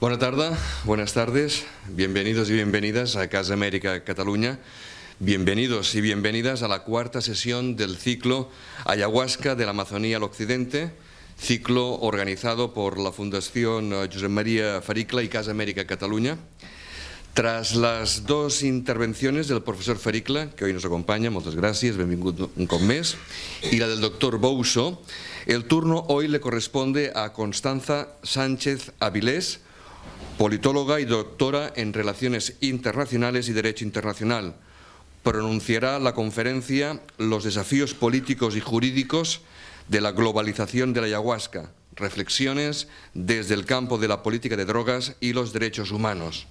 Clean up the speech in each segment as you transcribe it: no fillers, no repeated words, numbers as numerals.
Buenas tardes, bienvenidos y bienvenidas a Casa América Cataluña, bienvenidos y bienvenidas a la cuarta sesión del ciclo Ayahuasca de la Amazonía al Occidente, ciclo organizado por la Fundación Josep Maria Fericla y Casa América Cataluña. Tras las dos intervenciones del profesor Fericla, que hoy nos acompaña, muchas gracias, benvingut un cop més, y la del doctor Bouso, el turno hoy le corresponde a Constanza Sánchez Avilés, politóloga y doctora en Relaciones Internacionales y Derecho Internacional. Pronunciará la conferencia Los desafíos políticos y jurídicos de la globalización de la ayahuasca, reflexiones desde el campo de la política de drogas y los derechos humanos.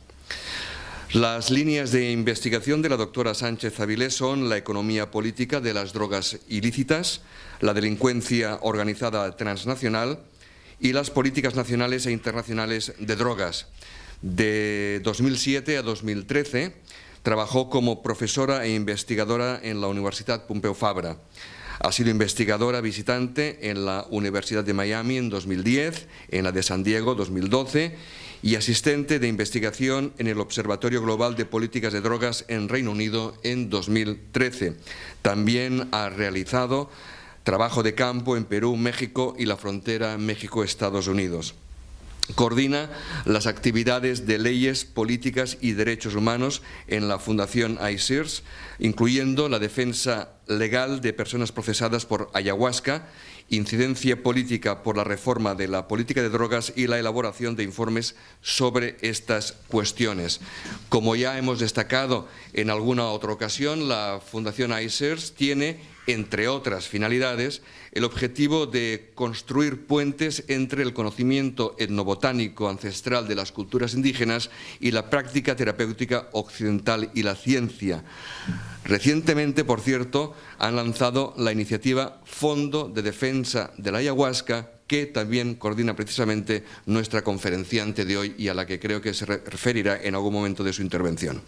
Las líneas de investigación de la doctora Sánchez Avilés son la economía política de las drogas ilícitas, la delincuencia organizada transnacional y las políticas nacionales e internacionales de drogas. De 2007 a 2013 trabajó como profesora e investigadora en la Universidad Pompeu Fabra. Ha sido investigadora visitante en la Universidad de Miami en 2010, en la de San Diego 2012 y asistente de investigación en el Observatorio Global de Políticas de Drogas en Reino Unido en 2013. También ha realizado trabajo de campo en Perú, México y la frontera México-Estados Unidos. Coordina las actividades de leyes, políticas y derechos humanos en la Fundación ICEERS, incluyendo la defensa legal de personas procesadas por ayahuasca, incidencia política por la reforma de la política de drogas y la elaboración de informes sobre estas cuestiones. Como ya hemos destacado en alguna otra ocasión, la Fundación ICEERS tiene, entre otras finalidades, el objetivo de construir puentes entre el conocimiento etnobotánico ancestral de las culturas indígenas y la práctica terapéutica occidental y la ciencia. Recientemente, por cierto, han lanzado la iniciativa Fondo de Defensa de la Ayahuasca, que también coordina precisamente nuestra conferenciante de hoy y a la que creo que se referirá en algún momento de su intervención.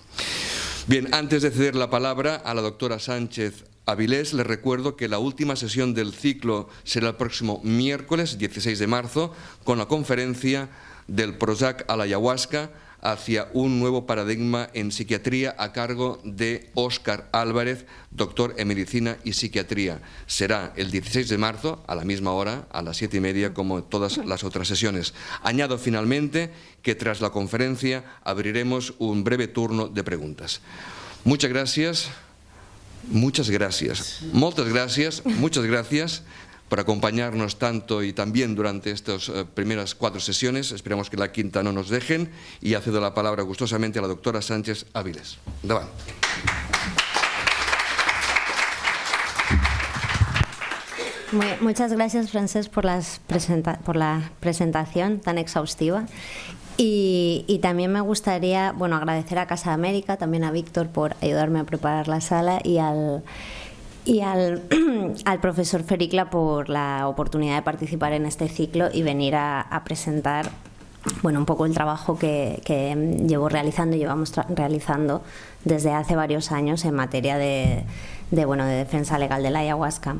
Bien, antes de ceder la palabra a la doctora Sánchez Avilés, les recuerdo que la última sesión del ciclo será el próximo miércoles 16 de marzo con la conferencia del Prozac a la ayahuasca hacia un nuevo paradigma en psiquiatría a cargo de Óscar Álvarez, doctor en medicina y psiquiatría. Será el 16 de marzo a la misma hora, a las 7:30, como todas las otras sesiones. Añado finalmente que tras la conferencia abriremos un breve turno de preguntas. Muchas gracias. Muchas gracias por acompañarnos tanto y también durante estas primeras 4 sesiones. Esperamos que la quinta no nos dejen y cedo la palabra gustosamente a la doctora Sánchez Avilés. Endavant. Muchas gracias, Francesc, por la presentación tan exhaustiva. Y también me gustaría agradecer a Casa América, también a Víctor por ayudarme a preparar la sala y al profesor Fericla por la oportunidad de participar en este ciclo y venir a presentar un poco el trabajo que llevamos realizando desde hace varios años en materia de defensa legal de la ayahuasca.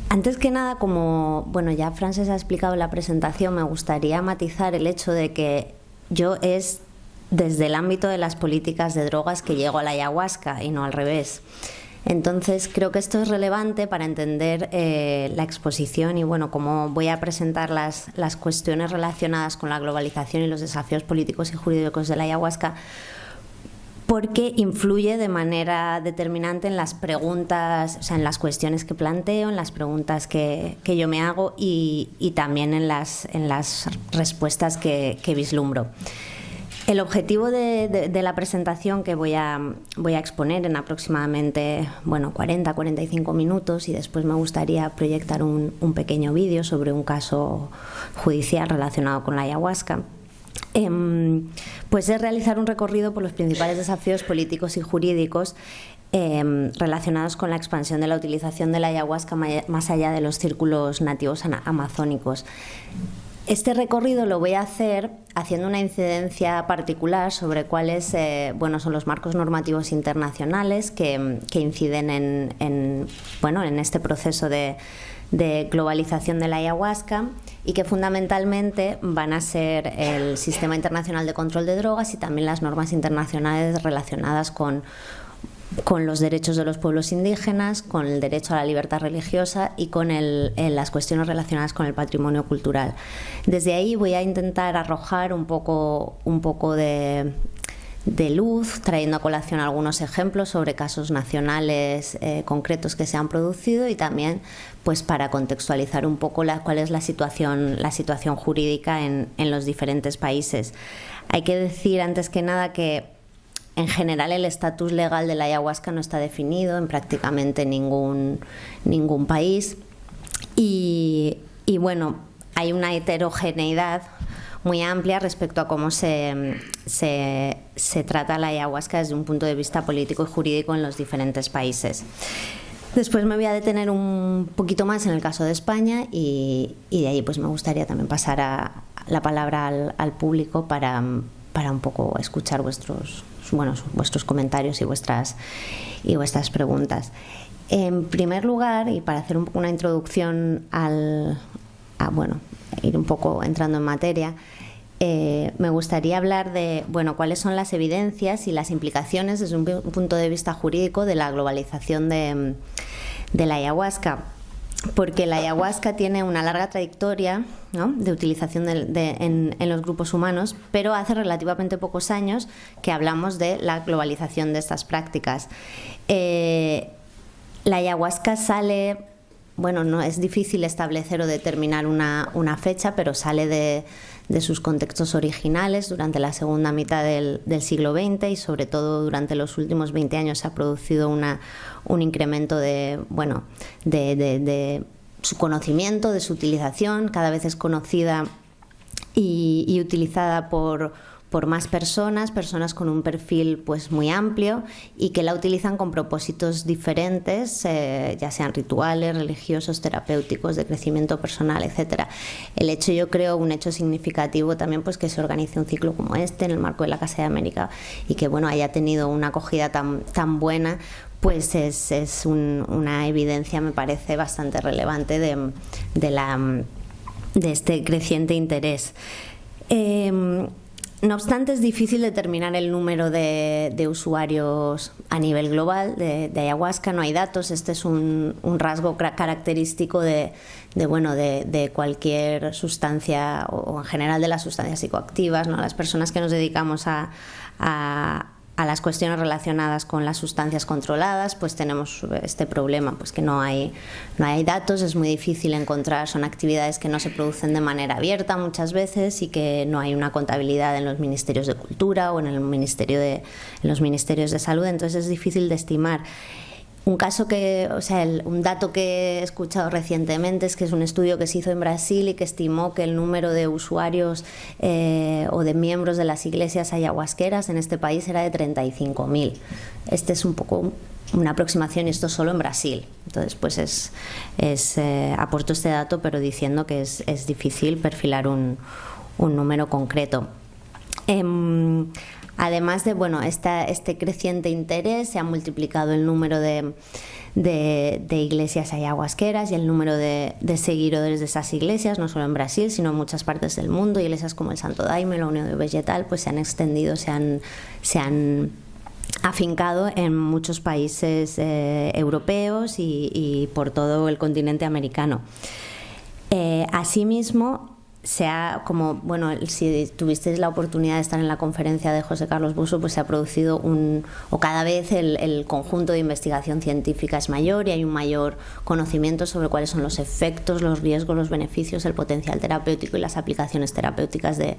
Antes que nada, como ya Francesc ha explicado en la presentación, me gustaría matizar el hecho de que yo es desde el ámbito de las políticas de drogas que llego a la ayahuasca y no al revés. Entonces creo que esto es relevante para entender la exposición y cómo voy a presentar las cuestiones relacionadas con la globalización y los desafíos políticos y jurídicos de la ayahuasca, porque influye de manera determinante en las preguntas, en las cuestiones que planteo, en las preguntas que yo me hago y también en las respuestas que vislumbro. El objetivo de la presentación que voy a exponer en aproximadamente 40-45 minutos, y después me gustaría proyectar un pequeño vídeo sobre un caso judicial relacionado con la ayahuasca, pues es realizar un recorrido por los principales desafíos políticos y jurídicos relacionados con la expansión de la utilización de la ayahuasca más allá de los círculos nativos amazónicos. Este recorrido lo voy a hacer haciendo una incidencia particular sobre cuáles son los marcos normativos internacionales que inciden en este proceso de de globalización de la ayahuasca y que fundamentalmente van a ser el Sistema Internacional de Control de Drogas y también las normas internacionales relacionadas con los derechos de los pueblos indígenas, con el derecho a la libertad religiosa y con las cuestiones relacionadas con el patrimonio cultural. Desde ahí voy a intentar arrojar un poco de luz, trayendo a colación algunos ejemplos sobre casos nacionales concretos que se han producido y también pues para contextualizar un poco cuál es la situación jurídica en los diferentes países. Hay que decir antes que nada que en general el estatus legal de la ayahuasca no está definido en prácticamente ningún país y bueno, hay una heterogeneidad muy amplia respecto a cómo se trata la ayahuasca desde un punto de vista político y jurídico en los diferentes países. Después me voy a detener un poquito más en el caso de España y de ahí pues me gustaría también pasar la palabra al público para un poco escuchar vuestros comentarios y vuestras preguntas. En primer lugar, y para hacer un poco una introducción ir un poco entrando en materia, me gustaría hablar de cuáles son las evidencias y las implicaciones desde un punto de vista jurídico de la globalización de la ayahuasca, porque la ayahuasca tiene una larga trayectoria, ¿no?, de utilización en los grupos humanos, pero hace relativamente pocos años que hablamos de la globalización de estas prácticas. La ayahuasca sale, no es difícil establecer o determinar una fecha, pero sale de sus contextos originales durante la segunda mitad del siglo XX y sobre todo durante los últimos 20 años se ha producido un incremento de su conocimiento, de su utilización. Cada vez es conocida y utilizada por más personas con un perfil pues muy amplio y que la utilizan con propósitos diferentes, ya sean rituales, religiosos, terapéuticos, de crecimiento personal, etcétera. El hecho, yo creo, un hecho significativo también pues que se organice un ciclo como este en el marco de la Casa de América y que haya tenido una acogida tan buena, pues es una evidencia, me parece, bastante relevante de este creciente interés. No obstante, es difícil determinar el número de usuarios a nivel global de ayahuasca. No hay datos. Este es un rasgo característico de cualquier sustancia o en general de las sustancias psicoactivas, ¿no? Las personas que nos dedicamos a las cuestiones relacionadas con las sustancias controladas, pues tenemos este problema, pues que no hay datos, es muy difícil encontrar, son actividades que no se producen de manera abierta muchas veces y que no hay una contabilidad en los ministerios de cultura o en los ministerios de salud, entonces es difícil de estimar. Un dato que he escuchado recientemente es que es un estudio que se hizo en Brasil y que estimó que el número de usuarios o de miembros de las iglesias ayahuasqueras en este país era de 35.000. Este es un poco una aproximación y esto solo en Brasil. Entonces, pues aporto este dato, pero diciendo que es difícil perfilar un número concreto. Además de este creciente interés, se ha multiplicado el número de iglesias ayahuasqueras y el número de seguidores de esas iglesias, no solo en Brasil, sino en muchas partes del mundo. Iglesias como el Santo Daime, la Unión Vegetal, pues se han extendido, se han afincado en muchos países europeos y por todo el continente americano. Asimismo, si tuvisteis la oportunidad de estar en la conferencia de José Carlos Buso, pues se ha producido cada vez el conjunto de investigación científica es mayor y hay un mayor conocimiento sobre cuáles son los efectos, los riesgos, los beneficios, el potencial terapéutico y las aplicaciones terapéuticas de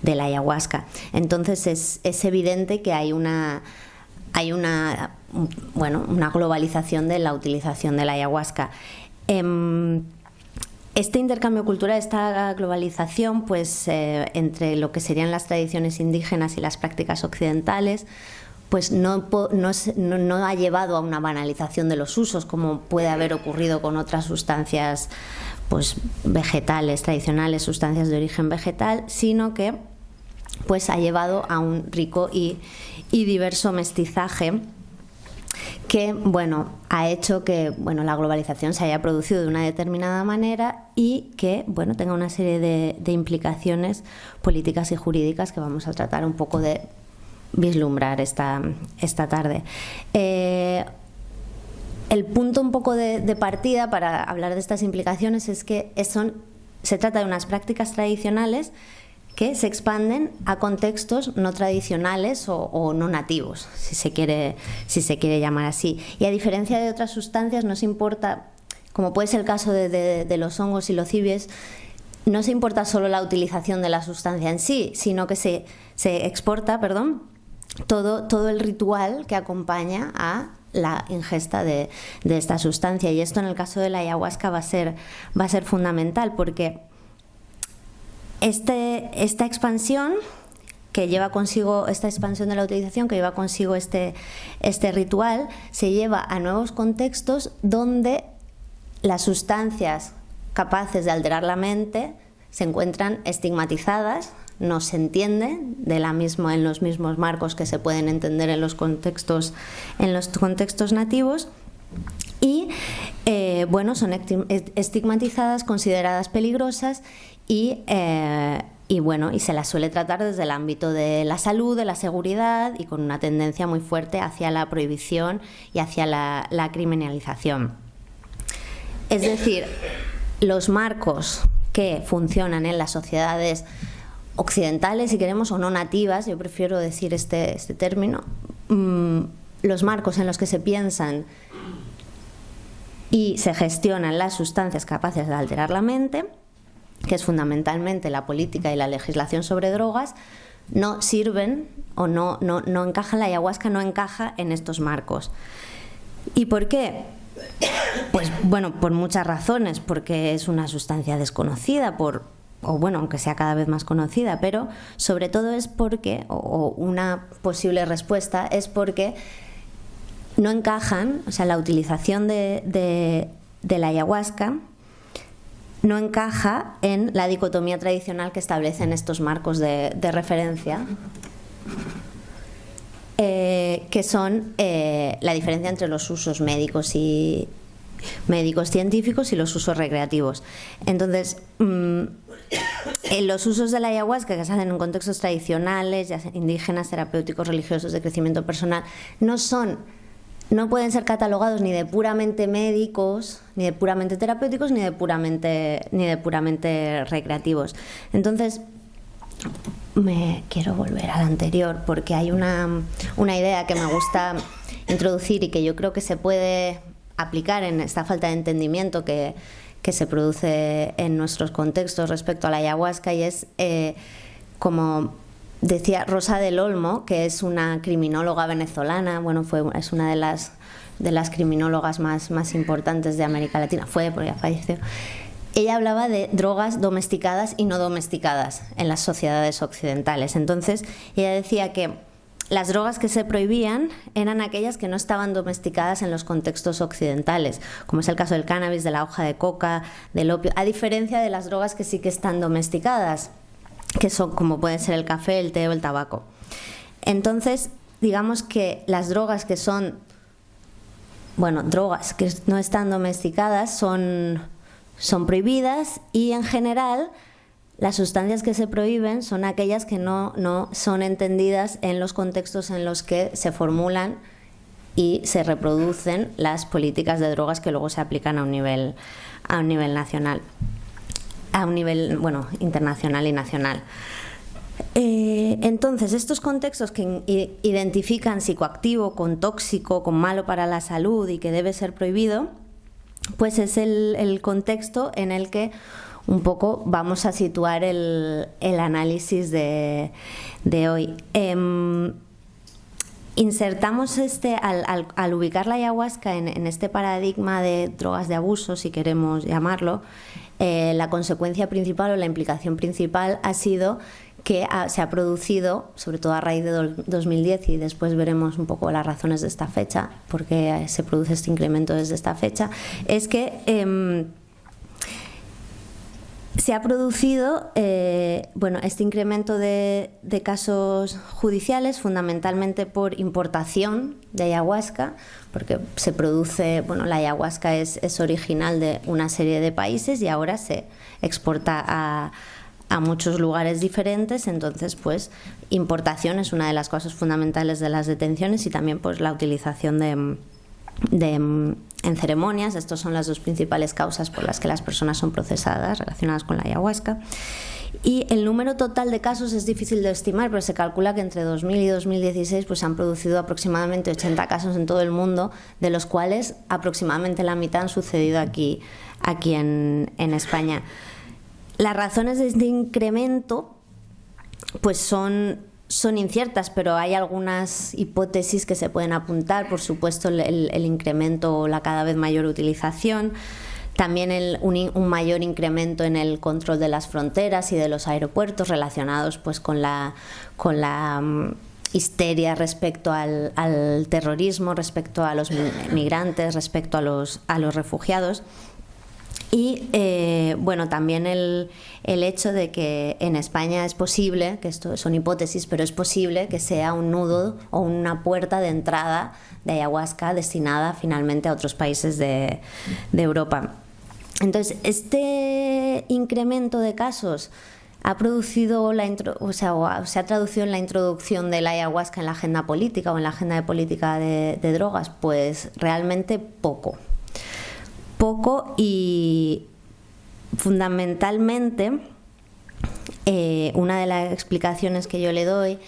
la ayahuasca. Entonces es evidente que hay una globalización de la utilización de la ayahuasca. Este intercambio cultural, esta globalización, pues entre lo que serían las tradiciones indígenas y las prácticas occidentales, pues no ha llevado a una banalización de los usos, como puede haber ocurrido con otras sustancias pues vegetales, tradicionales, sustancias de origen vegetal, sino que pues ha llevado a un rico y diverso mestizaje que bueno, ha hecho que bueno, la globalización se haya producido de una determinada manera y que bueno, tenga una serie de implicaciones políticas y jurídicas que vamos a tratar un poco de vislumbrar esta tarde. El punto un poco de partida para hablar de estas implicaciones es que se trata de unas prácticas tradicionales que se expanden a contextos no tradicionales o no nativos, si se quiere llamar así. Y a diferencia de otras sustancias, no se importa, como puede ser el caso de los hongos y los cibes, no se importa solo la utilización de la sustancia en sí, sino que se exporta, todo el ritual que acompaña a la ingesta de esta sustancia. Y esto en el caso de la ayahuasca va a ser fundamental, porque esta expansión que lleva consigo, esta expansión de la utilización que lleva consigo este ritual, se lleva a nuevos contextos donde las sustancias capaces de alterar la mente se encuentran estigmatizadas, no se entienden en los mismos marcos que se pueden entender en los contextos nativos, y son estigmatizadas, consideradas peligrosas, y se las suele tratar desde el ámbito de la salud, de la seguridad, y con una tendencia muy fuerte hacia la prohibición y hacia la criminalización. Es decir, los marcos que funcionan en las sociedades occidentales, si queremos, o no nativas, yo prefiero decir este término, los marcos en los que se piensan y se gestionan las sustancias capaces de alterar la mente, que es fundamentalmente la política y la legislación sobre drogas, no sirven o no encajan. La ayahuasca no encaja en estos marcos. ¿Y por qué? Pues bueno, por muchas razones, porque es una sustancia desconocida, aunque sea cada vez más conocida, pero sobre todo es porque, o una posible respuesta es porque no encajan, o sea, la utilización de la ayahuasca no encaja en la dicotomía tradicional que establecen estos marcos de referencia, que son la diferencia entre los usos médicos científicos y los usos recreativos. Entonces, en los usos de la ayahuasca que se hacen en contextos tradicionales, ya sean indígenas, terapéuticos, religiosos, de crecimiento personal, no pueden ser catalogados ni de puramente médicos, ni de puramente terapéuticos, ni de puramente recreativos. Entonces, me quiero volver al anterior, porque hay una idea que me gusta introducir y que yo creo que se puede aplicar en esta falta de entendimiento que se produce en nuestros contextos respecto a la ayahuasca, y es como decía Rosa del Olmo, que es una criminóloga venezolana, es una de las criminólogas más importantes de América Latina, porque ya falleció. Ella hablaba de drogas domesticadas y no domesticadas en las sociedades occidentales. Entonces, ella decía que las drogas que se prohibían eran aquellas que no estaban domesticadas en los contextos occidentales, como es el caso del cannabis, de la hoja de coca, del opio, a diferencia de las drogas que sí que están domesticadas, que son como pueden ser el café, el té o el tabaco. Entonces, digamos que las drogas que son, drogas que no están domesticadas son prohibidas, y en general las sustancias que se prohíben son aquellas que no son entendidas en los contextos en los que se formulan y se reproducen las políticas de drogas que luego se aplican a un nivel nacional, a un nivel internacional y nacional. Entonces, estos contextos que identifican psicoactivo con tóxico, con malo para la salud y que debe ser prohibido, pues es el contexto en el que un poco vamos a situar el análisis de hoy. Insertamos al ubicar la ayahuasca en este paradigma de drogas de abuso, si queremos llamarlo, la consecuencia principal o la implicación principal ha sido que se ha producido, sobre todo a raíz de 2010, y después veremos un poco las razones de esta fecha, por qué se produce este incremento desde esta fecha, es que Se ha producido este incremento de casos judiciales fundamentalmente por importación de ayahuasca, porque se produce, la ayahuasca es original de una serie de países y ahora se exporta a muchos lugares diferentes. Entonces, pues, importación es una de las causas fundamentales de las detenciones, y también pues la utilización en ceremonias. Estas son las dos principales causas por las que las personas son procesadas relacionadas con la ayahuasca. Y el número total de casos es difícil de estimar, pero se calcula que entre 2000 y 2016 pues, se han producido aproximadamente 80 casos en todo el mundo, de los cuales aproximadamente la mitad han sucedido aquí en España. Las razones de este incremento pues son inciertas, pero hay algunas hipótesis que se pueden apuntar. Por supuesto, el incremento o la cada vez mayor utilización, también un mayor incremento en el control de las fronteras y de los aeropuertos, relacionados pues con la histeria respecto al terrorismo, respecto a los migrantes, respecto a los refugiados. Y también el hecho de que en España es posible, que esto son hipótesis, pero es posible que sea un nudo o una puerta de entrada de ayahuasca destinada finalmente a otros países de Europa. Entonces, este incremento de casos ha producido se ha traducido en la introducción de la ayahuasca en la agenda política o en la agenda de política de drogas. Pues realmente poco, y fundamentalmente una de las explicaciones que yo le doy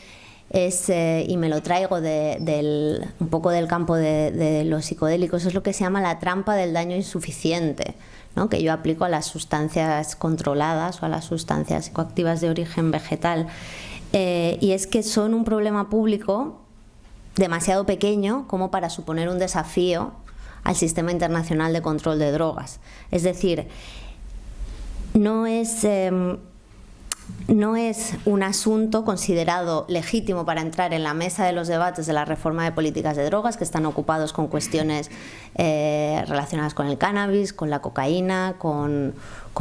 es, y me lo traigo un poco del campo de los psicodélicos, es lo que se llama la trampa del daño insuficiente, ¿no?, que yo aplico a las sustancias controladas o a las sustancias psicoactivas de origen vegetal, y es que son un problema público demasiado pequeño como para suponer un desafío al sistema internacional de control de drogas. Es decir, no es un asunto considerado legítimo para entrar en la mesa de los debates de la reforma de políticas de drogas, que están ocupados con cuestiones relacionadas con el cannabis, con la cocaína, con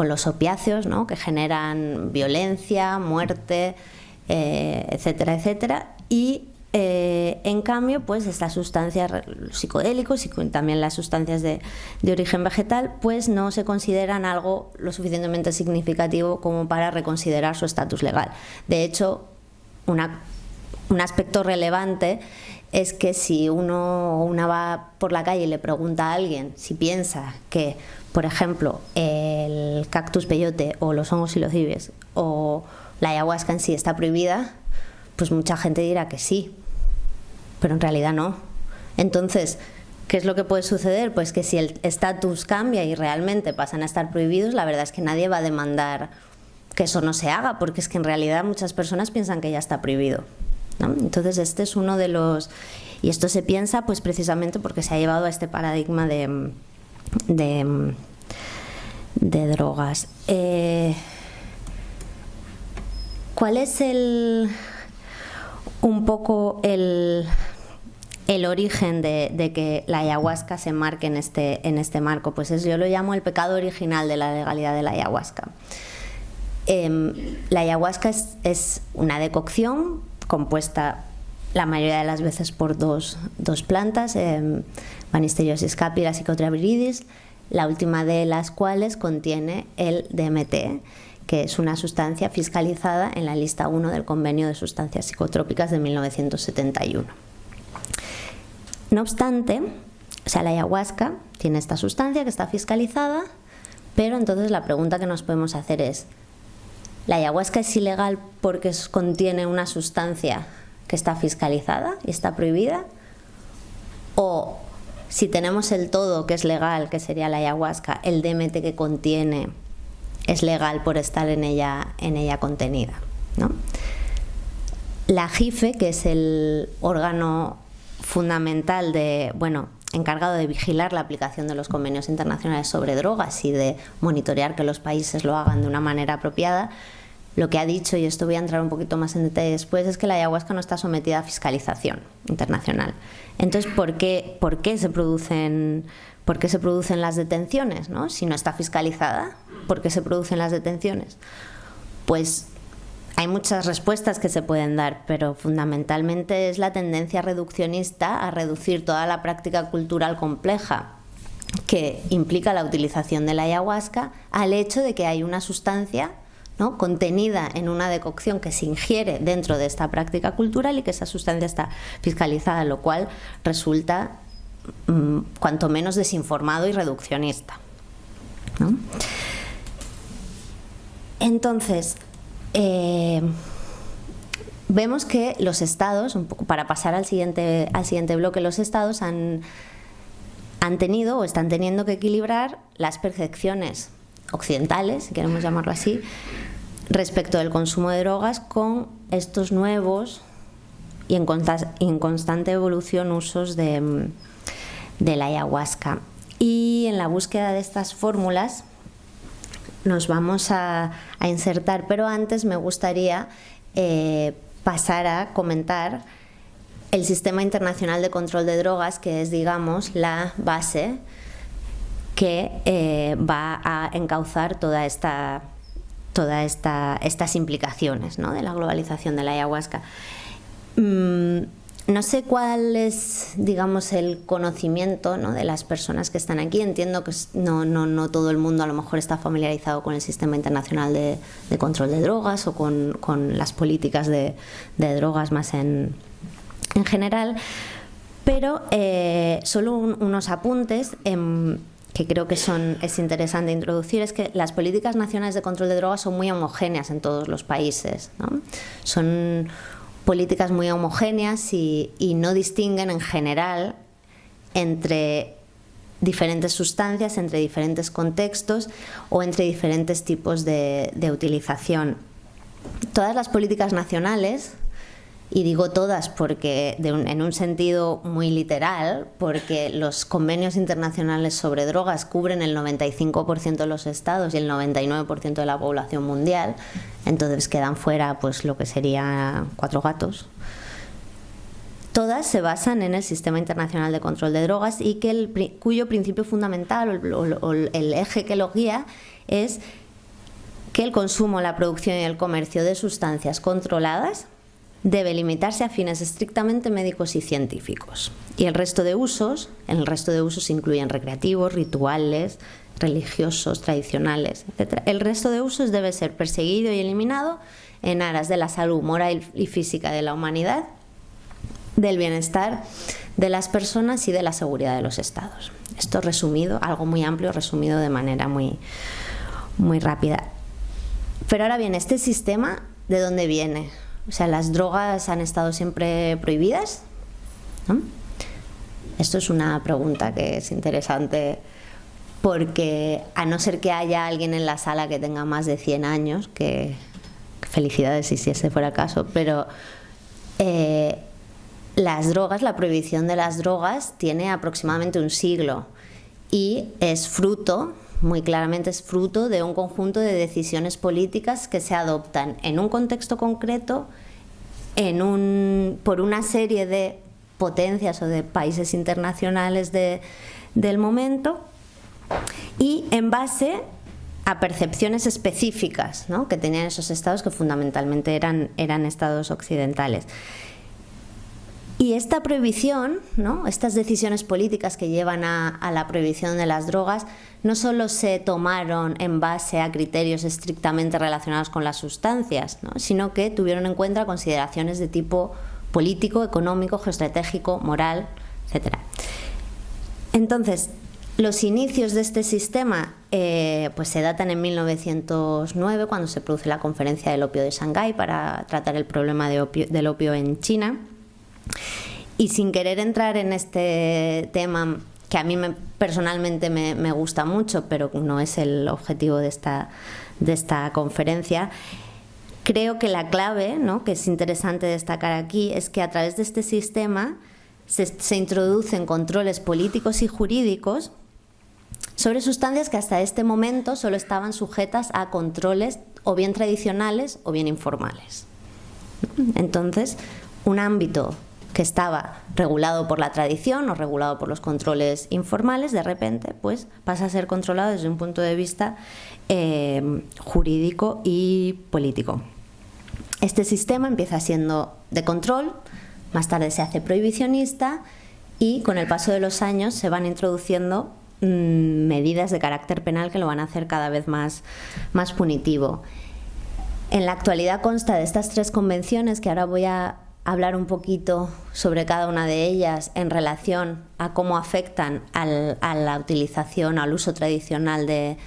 los opiáceos, ¿no?, que generan violencia, muerte, etcétera, etcétera. Y en cambio, pues estas sustancias, los psicodélicos y también las sustancias de origen vegetal, pues no se consideran algo lo suficientemente significativo como para reconsiderar su estatus legal. De hecho, un aspecto relevante es que si una va por la calle y le pregunta a alguien si piensa que, por ejemplo, el cactus peyote o los hongos psilocibes o la ayahuasca en sí está prohibida, pues mucha gente dirá que sí, pero en realidad no. Entonces, ¿qué es lo que puede suceder? Pues que si el estatus cambia y realmente pasan a estar prohibidos, la verdad es que nadie va a demandar que eso no se haga, porque es que en realidad muchas personas piensan que ya está prohibido, ¿no? Entonces, este es uno de los... Y esto se piensa pues precisamente porque se ha llevado a este paradigma de drogas. ¿Cuál es un poco el origen de que la ayahuasca se marque en este marco? Pues yo lo llamo el pecado original de la legalidad de la ayahuasca. La ayahuasca es una decocción compuesta la mayoría de las veces por dos plantas, Banisteriopsis capi y la Psychotria viridis, la última de las cuales contiene el DMT, que es una sustancia fiscalizada en la lista 1 del Convenio de Sustancias Psicotrópicas de 1971. No obstante, la ayahuasca tiene esta sustancia que está fiscalizada, pero entonces la pregunta que nos podemos hacer es: ¿la ayahuasca es ilegal porque contiene una sustancia que está fiscalizada y está prohibida? ¿O si tenemos el todo que es legal, que sería la ayahuasca, el DMT que contiene es legal por estar en ella contenida, ¿no? La JIFE, que es el órgano fundamental encargado de vigilar la aplicación de los convenios internacionales sobre drogas y de monitorear que los países lo hagan de una manera apropiada, lo que ha dicho, y esto voy a entrar un poquito más en detalle después, es que la ayahuasca no está sometida a fiscalización internacional. Entonces, ¿por qué se producen las detenciones, ¿no?, si no está fiscalizada? por qué se producen las detenciones? Pues hay muchas respuestas que se pueden dar, pero fundamentalmente es la tendencia reduccionista a reducir toda la práctica cultural compleja que implica la utilización de la ayahuasca al hecho de que hay una sustancia, ¿no?, contenida en una decocción que se ingiere dentro de esta práctica cultural y que esa sustancia está fiscalizada, lo cual resulta cuanto menos desinformado y reduccionista, ¿no? Entonces, vemos que los estados, un poco para pasar al siguiente bloque, los estados han tenido o están teniendo que equilibrar las percepciones occidentales, si queremos llamarlo así, respecto del consumo de drogas con estos nuevos y en constante evolución usos de la ayahuasca. Y en la búsqueda de estas fórmulas nos vamos a insertar, pero antes me gustaría pasar a comentar el Sistema Internacional de Control de Drogas, que es, digamos, la base que va a encauzar estas implicaciones, ¿no?, de la globalización de la ayahuasca. No sé cuál es, digamos, el conocimiento, ¿no?, de las personas que están aquí. Entiendo que no todo el mundo a lo mejor está familiarizado con el Sistema Internacional de Control de Drogas o con las políticas de drogas más en general, pero solo unos apuntes que creo que es interesante introducir, es que las políticas nacionales de control de drogas son muy homogéneas en todos los países, ¿no? Son políticas muy homogéneas y no distinguen en general entre diferentes sustancias, entre diferentes contextos o entre diferentes tipos de utilización. Todas las políticas nacionales, y digo todas porque en un sentido muy literal, porque los convenios internacionales sobre drogas cubren el 95% de los estados y el 99% de la población mundial, entonces quedan fuera pues lo que serían 4 gatos. Todas se basan en el Sistema Internacional de Control de Drogas y cuyo principio fundamental o el eje que lo guía es que el consumo, la producción y el comercio de sustancias controladas debe limitarse a fines estrictamente médicos y científicos. Y en el resto de usos incluyen recreativos, rituales, religiosos, tradicionales, etc. El resto de usos debe ser perseguido y eliminado en aras de la salud moral y física de la humanidad, del bienestar de las personas y de la seguridad de los estados. Esto resumido, algo muy amplio, resumido de manera muy, muy rápida. Pero ahora bien, ¿este sistema de dónde viene? O sea, ¿las drogas han estado siempre prohibidas?, ¿no? Esto es una pregunta que es interesante porque, a no ser que haya alguien en la sala que tenga más de 100 años, que felicidades si ese fuera el caso, pero las drogas, la prohibición de las drogas tiene aproximadamente un siglo y es fruto, muy claramente es fruto de un conjunto de decisiones políticas que se adoptan en un contexto concreto, por una serie de potencias o de países internacionales del momento y en base a percepciones específicas, ¿no?, que tenían esos estados, que fundamentalmente eran estados occidentales. Y esta prohibición, ¿no?, estas decisiones políticas que llevan a la prohibición de las drogas, no solo se tomaron en base a criterios estrictamente relacionados con las sustancias, ¿no?, sino que tuvieron en cuenta consideraciones de tipo político, económico, geoestratégico, moral, etc. Entonces, los inicios de este sistema pues se datan en 1909, cuando se produce la Conferencia del Opio de Shanghái para tratar el problema del opio en China. Y sin querer entrar en este tema, que a mí personalmente me gusta mucho, pero no es el objetivo de esta conferencia, creo que la clave, ¿no?, que es interesante destacar aquí, es que a través de este sistema se introducen controles políticos y jurídicos sobre sustancias que hasta este momento solo estaban sujetas a controles o bien tradicionales o bien informales. Entonces, un ámbito que estaba regulado por la tradición o regulado por los controles informales, de repente pues pasa a ser controlado desde un punto de vista jurídico y político. Este sistema empieza siendo de control, más tarde se hace prohibicionista y con el paso de los años se van introduciendo medidas de carácter penal que lo van a hacer cada vez más punitivo. En la actualidad consta de estas 3 convenciones, que ahora voy a hablar un poquito sobre cada una de ellas en relación a cómo afectan a la utilización, al uso tradicional de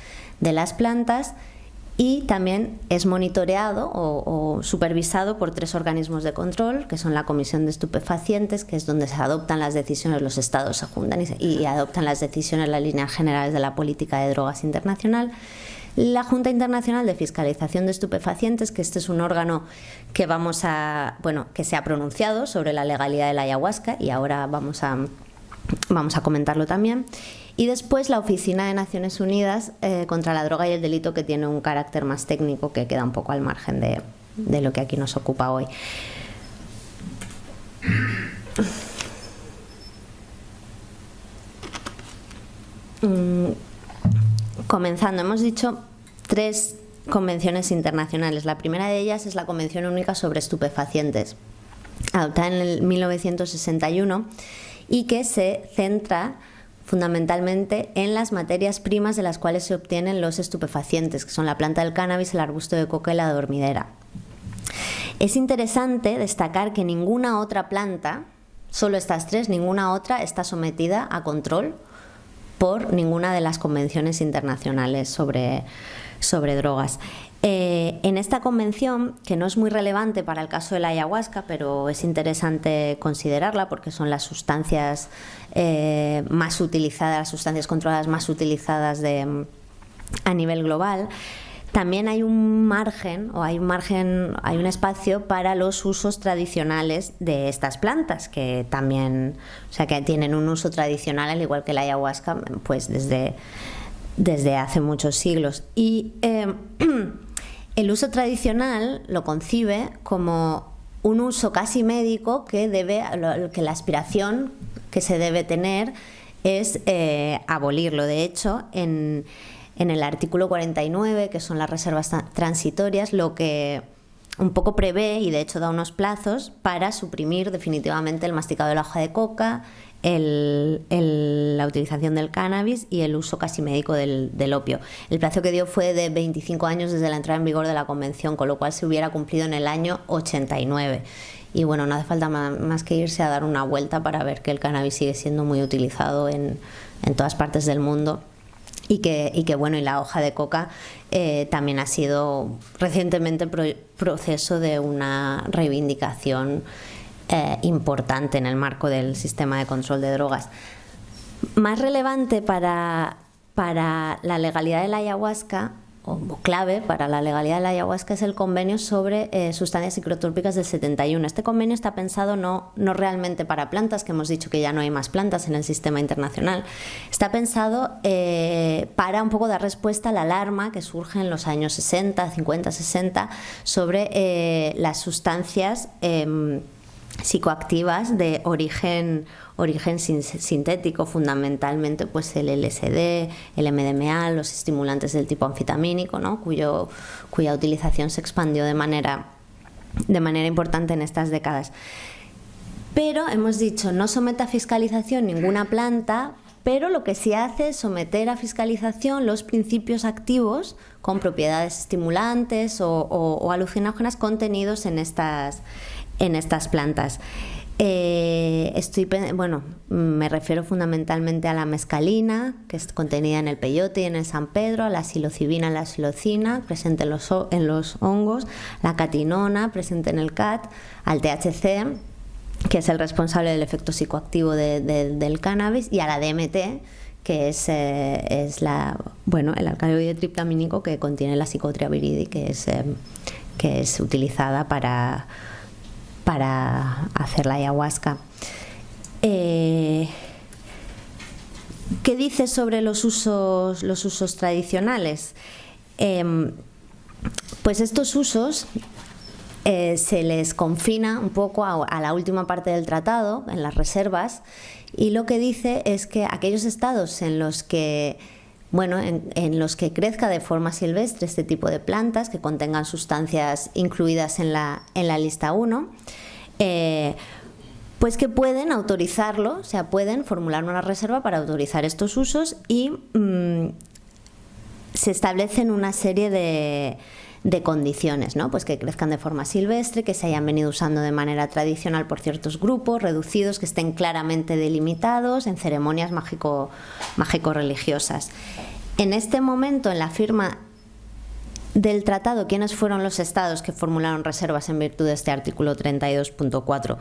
las plantas, y también es monitoreado o supervisado por 3 organismos de control, que son la Comisión de Estupefacientes, que es donde se adoptan las decisiones, los estados se juntan y adoptan las decisiones, las líneas generales de la política de drogas internacional. La Junta Internacional de Fiscalización de Estupefacientes, que este es un órgano que que se ha pronunciado sobre la legalidad de la ayahuasca, y ahora vamos a comentarlo también. Y después la Oficina de Naciones Unidas contra la droga y el delito, que tiene un carácter más técnico que queda un poco al margen de lo que aquí nos ocupa hoy. Comenzando, hemos dicho 3 convenciones internacionales. La primera de ellas es la Convención Única sobre Estupefacientes, adoptada en el 1961 y que se centra fundamentalmente en las materias primas de las cuales se obtienen los estupefacientes, que son la planta del cannabis, el arbusto de coca y la dormidera. Es interesante destacar que ninguna otra planta, solo estas 3, ninguna otra está sometida a control por ninguna de las convenciones internacionales sobre drogas. En esta convención, que no es muy relevante para el caso de la ayahuasca, pero es interesante considerarla porque son las sustancias más utilizadas, las sustancias controladas más utilizadas a nivel global, también hay un espacio para los usos tradicionales de estas plantas, que también, que tienen un uso tradicional, al igual que la ayahuasca, pues desde hace muchos siglos. Y el uso tradicional lo concibe como un uso casi médico que la aspiración que se debe tener es abolirlo. De hecho, en el artículo 49, que son las reservas transitorias, lo que un poco prevé, y de hecho da unos plazos para suprimir definitivamente el masticado de la hoja de coca, la utilización del cannabis y el uso casi médico del opio. El plazo que dio fue de 25 años desde la entrada en vigor de la convención, con lo cual se hubiera cumplido en el año 89. Y bueno, no hace falta más que irse a dar una vuelta para ver que el cannabis sigue siendo muy utilizado en todas partes del mundo. Y la hoja de coca también ha sido recientemente proceso de una reivindicación importante en el marco del sistema de control de drogas. Más relevante para la legalidad de la ayahuasca, o clave para la legalidad de la ayahuasca, es el convenio sobre sustancias psicotrópicas del 71. Este convenio está pensado no realmente para plantas, que hemos dicho que ya no hay más plantas en el sistema internacional. Está pensado para un poco dar respuesta a la alarma que surge en los años 60, 50, 60 sobre las sustancias psicoactivas de origen sintético, fundamentalmente pues el LSD, el MDMA, los estimulantes del tipo anfetamínico, ¿no? cuya utilización se expandió de manera importante en estas décadas. Pero hemos dicho, no somete a fiscalización ninguna planta, pero lo que sí hace es someter a fiscalización los principios activos con propiedades estimulantes o alucinógenas contenidos en estas plantas. Me refiero fundamentalmente a la mescalina, que es contenida en el peyote y en el San Pedro, a la psilocibina, la psilocina, presente en los hongos, la catinona, presente en el CAT, al THC, que es el responsable del efecto psicoactivo del cannabis, y a la DMT, que es el alcaloide triptamínico que contiene la psicotriaviridi, que es utilizada para hacer la ayahuasca. ¿Qué dice sobre los usos tradicionales? Pues estos usos se les confina un poco a la última parte del tratado, en las reservas, y lo que dice es que aquellos estados en los que en los que crezca de forma silvestre este tipo de plantas que contengan sustancias incluidas en la lista 1, pues que pueden autorizarlo, o sea, pueden formular una reserva para autorizar estos usos y se establecen una serie de condiciones, ¿no? Pues que crezcan de forma silvestre, que se hayan venido usando de manera tradicional por ciertos grupos reducidos, que estén claramente delimitados en ceremonias mágico-religiosas. En este momento, en la firma del tratado, ¿quiénes fueron los estados que formularon reservas en virtud de este artículo 32.4?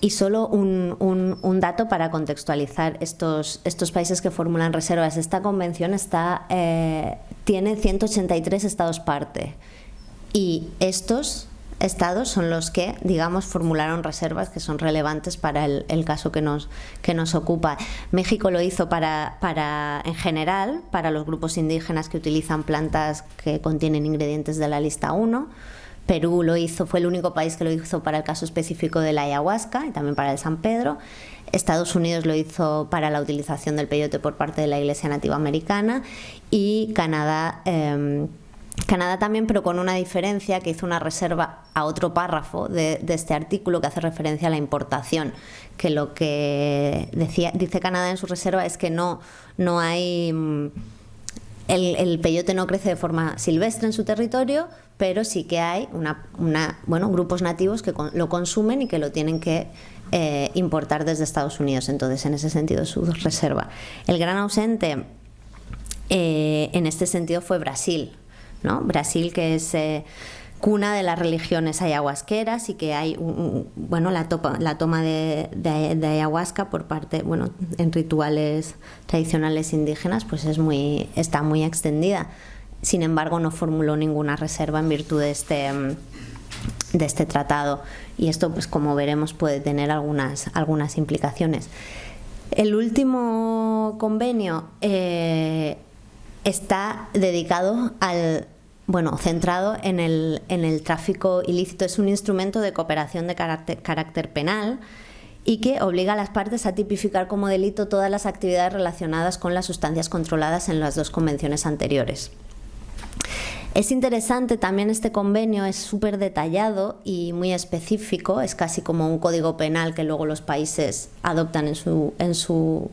Y solo un dato para contextualizar estos países que formulan reservas. Esta convención tiene 183 estados parte, y estos estados son los que, digamos, formularon reservas que son relevantes para el caso que nos ocupa. México lo hizo en general para los grupos indígenas que utilizan plantas que contienen ingredientes de la lista 1. Perú lo hizo, fue el único país que lo hizo para el caso específico de la ayahuasca y también para el San Pedro. Estados Unidos lo hizo para la utilización del peyote por parte de la Iglesia Nativa Americana, y Canadá también, pero con una diferencia, que hizo una reserva a otro párrafo de este artículo que hace referencia a la importación, que lo que dice Canadá en su reserva es que no hay... El peyote no crece de forma silvestre en su territorio, pero sí que hay grupos nativos que lo consumen y que lo tienen que importar desde Estados Unidos. Entonces, en ese sentido, su reserva. El gran ausente en este sentido fue Brasil, ¿no? Brasil, que es cuna de las religiones ayahuasqueras, y que hay la toma de ayahuasca por parte, en rituales tradicionales indígenas, pues está muy extendida. Sin embargo, no formuló ninguna reserva en virtud de este tratado, y esto, pues como veremos, puede tener algunas implicaciones. El último convenio está dedicado centrado en el tráfico ilícito. Es un instrumento de cooperación de carácter penal, y que obliga a las partes a tipificar como delito todas las actividades relacionadas con las sustancias controladas en las dos convenciones anteriores. Es interesante también este convenio, es súper detallado y muy específico, es casi como un código penal que luego los países adoptan en su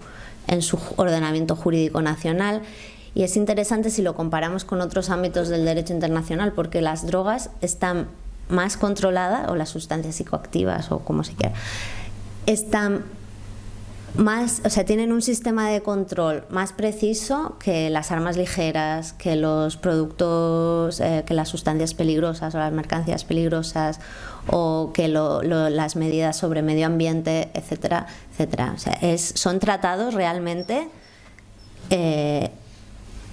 ordenamiento jurídico nacional. Y es interesante si lo comparamos con otros ámbitos del derecho internacional, porque las drogas están más controladas, o las sustancias psicoactivas, o como se quiera, están más, tienen un sistema de control más preciso que las armas ligeras, que los productos, que las sustancias peligrosas o las mercancías peligrosas, o que las medidas sobre medio ambiente, etcétera, etcétera. Son tratados realmente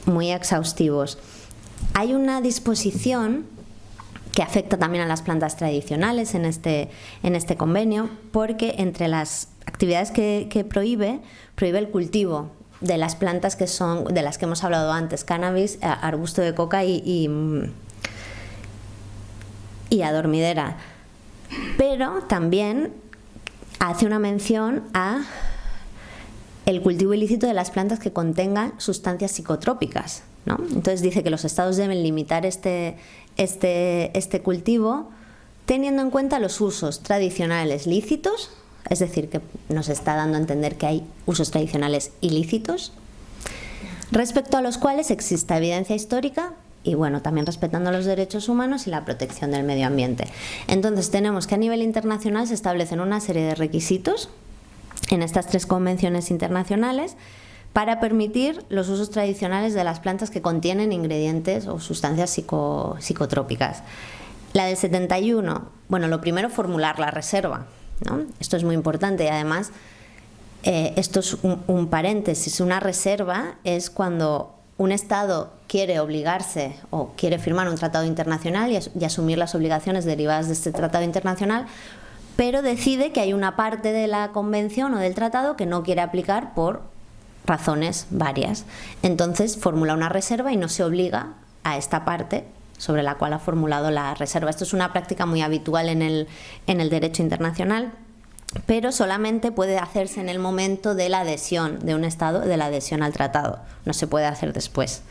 muy exhaustivos. Hay una disposición que afecta también a las plantas tradicionales en este convenio, porque entre las actividades que prohíbe el cultivo de las plantas que son de las que hemos hablado antes: cannabis, arbusto de coca y adormidera. Pero también hace una mención a el cultivo ilícito de las plantas que contengan sustancias psicotrópicas, ¿no? Entonces dice que los estados deben limitar este cultivo teniendo en cuenta los usos tradicionales lícitos, es decir, que nos está dando a entender que hay usos tradicionales ilícitos, respecto a los cuales exista evidencia histórica y, también respetando los derechos humanos y la protección del medio ambiente. Entonces tenemos que a nivel internacional se establecen una serie de requisitos en estas 3 convenciones internacionales para permitir los usos tradicionales de las plantas que contienen ingredientes o sustancias psicotrópicas. La del 71, lo primero, formular la reserva, ¿no? Esto es muy importante, y además esto es un paréntesis. Una reserva es cuando un Estado quiere obligarse o quiere firmar un tratado internacional y asumir las obligaciones derivadas de este tratado internacional, pero decide que hay una parte de la convención o del tratado que no quiere aplicar por razones varias. Entonces formula una reserva y no se obliga a esta parte sobre la cual ha formulado la reserva. Esto es una práctica muy habitual en el derecho internacional, pero solamente puede hacerse en el momento de la adhesión de un Estado, de la adhesión al tratado. No se puede hacer después.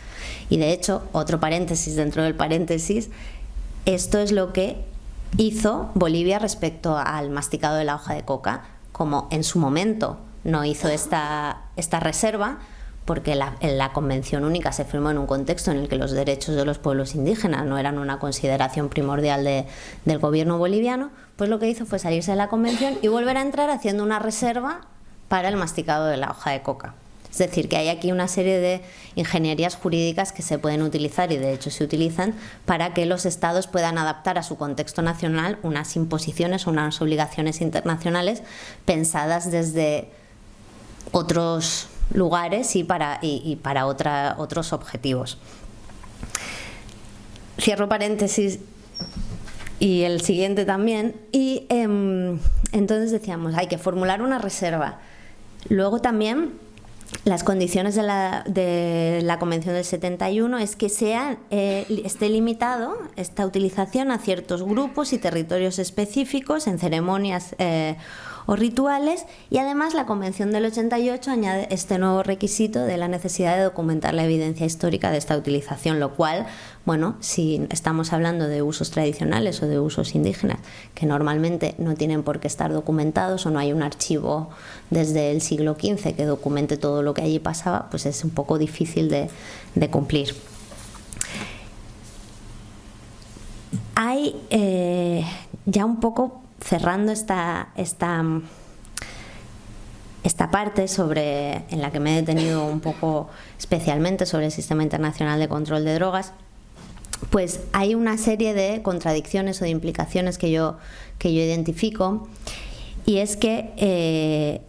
Y de hecho, otro paréntesis dentro del paréntesis, esto es lo que hizo Bolivia respecto al masticado de la hoja de coca, como en su momento no hizo esta reserva, porque la Convención Única se firmó en un contexto en el que los derechos de los pueblos indígenas no eran una consideración primordial del gobierno boliviano, pues lo que hizo fue salirse de la Convención y volver a entrar haciendo una reserva para el masticado de la hoja de coca. Es decir, que hay aquí una serie de ingenierías jurídicas que se pueden utilizar, y de hecho se utilizan, para que los estados puedan adaptar a su contexto nacional unas imposiciones o unas obligaciones internacionales pensadas desde otros lugares y para otros objetivos. Cierro paréntesis y el siguiente también. Y entonces decíamos, hay que formular una reserva. Luego también las condiciones de la Convención del 71 es que esté limitado esta utilización a ciertos grupos y territorios específicos en ceremonias o rituales, y además la Convención del 88 añade este nuevo requisito de la necesidad de documentar la evidencia histórica de esta utilización, lo cual, bueno, si estamos hablando de usos tradicionales o de usos indígenas que normalmente no tienen por qué estar documentados, o no hay un archivo desde el siglo XV que documente todo lo que allí pasaba, pues es un poco difícil de cumplir. Hay ya un poco cerrando esta parte en la que me he detenido un poco especialmente sobre el Sistema Internacional de Control de Drogas, pues hay una serie de contradicciones o de implicaciones que yo identifico, y es que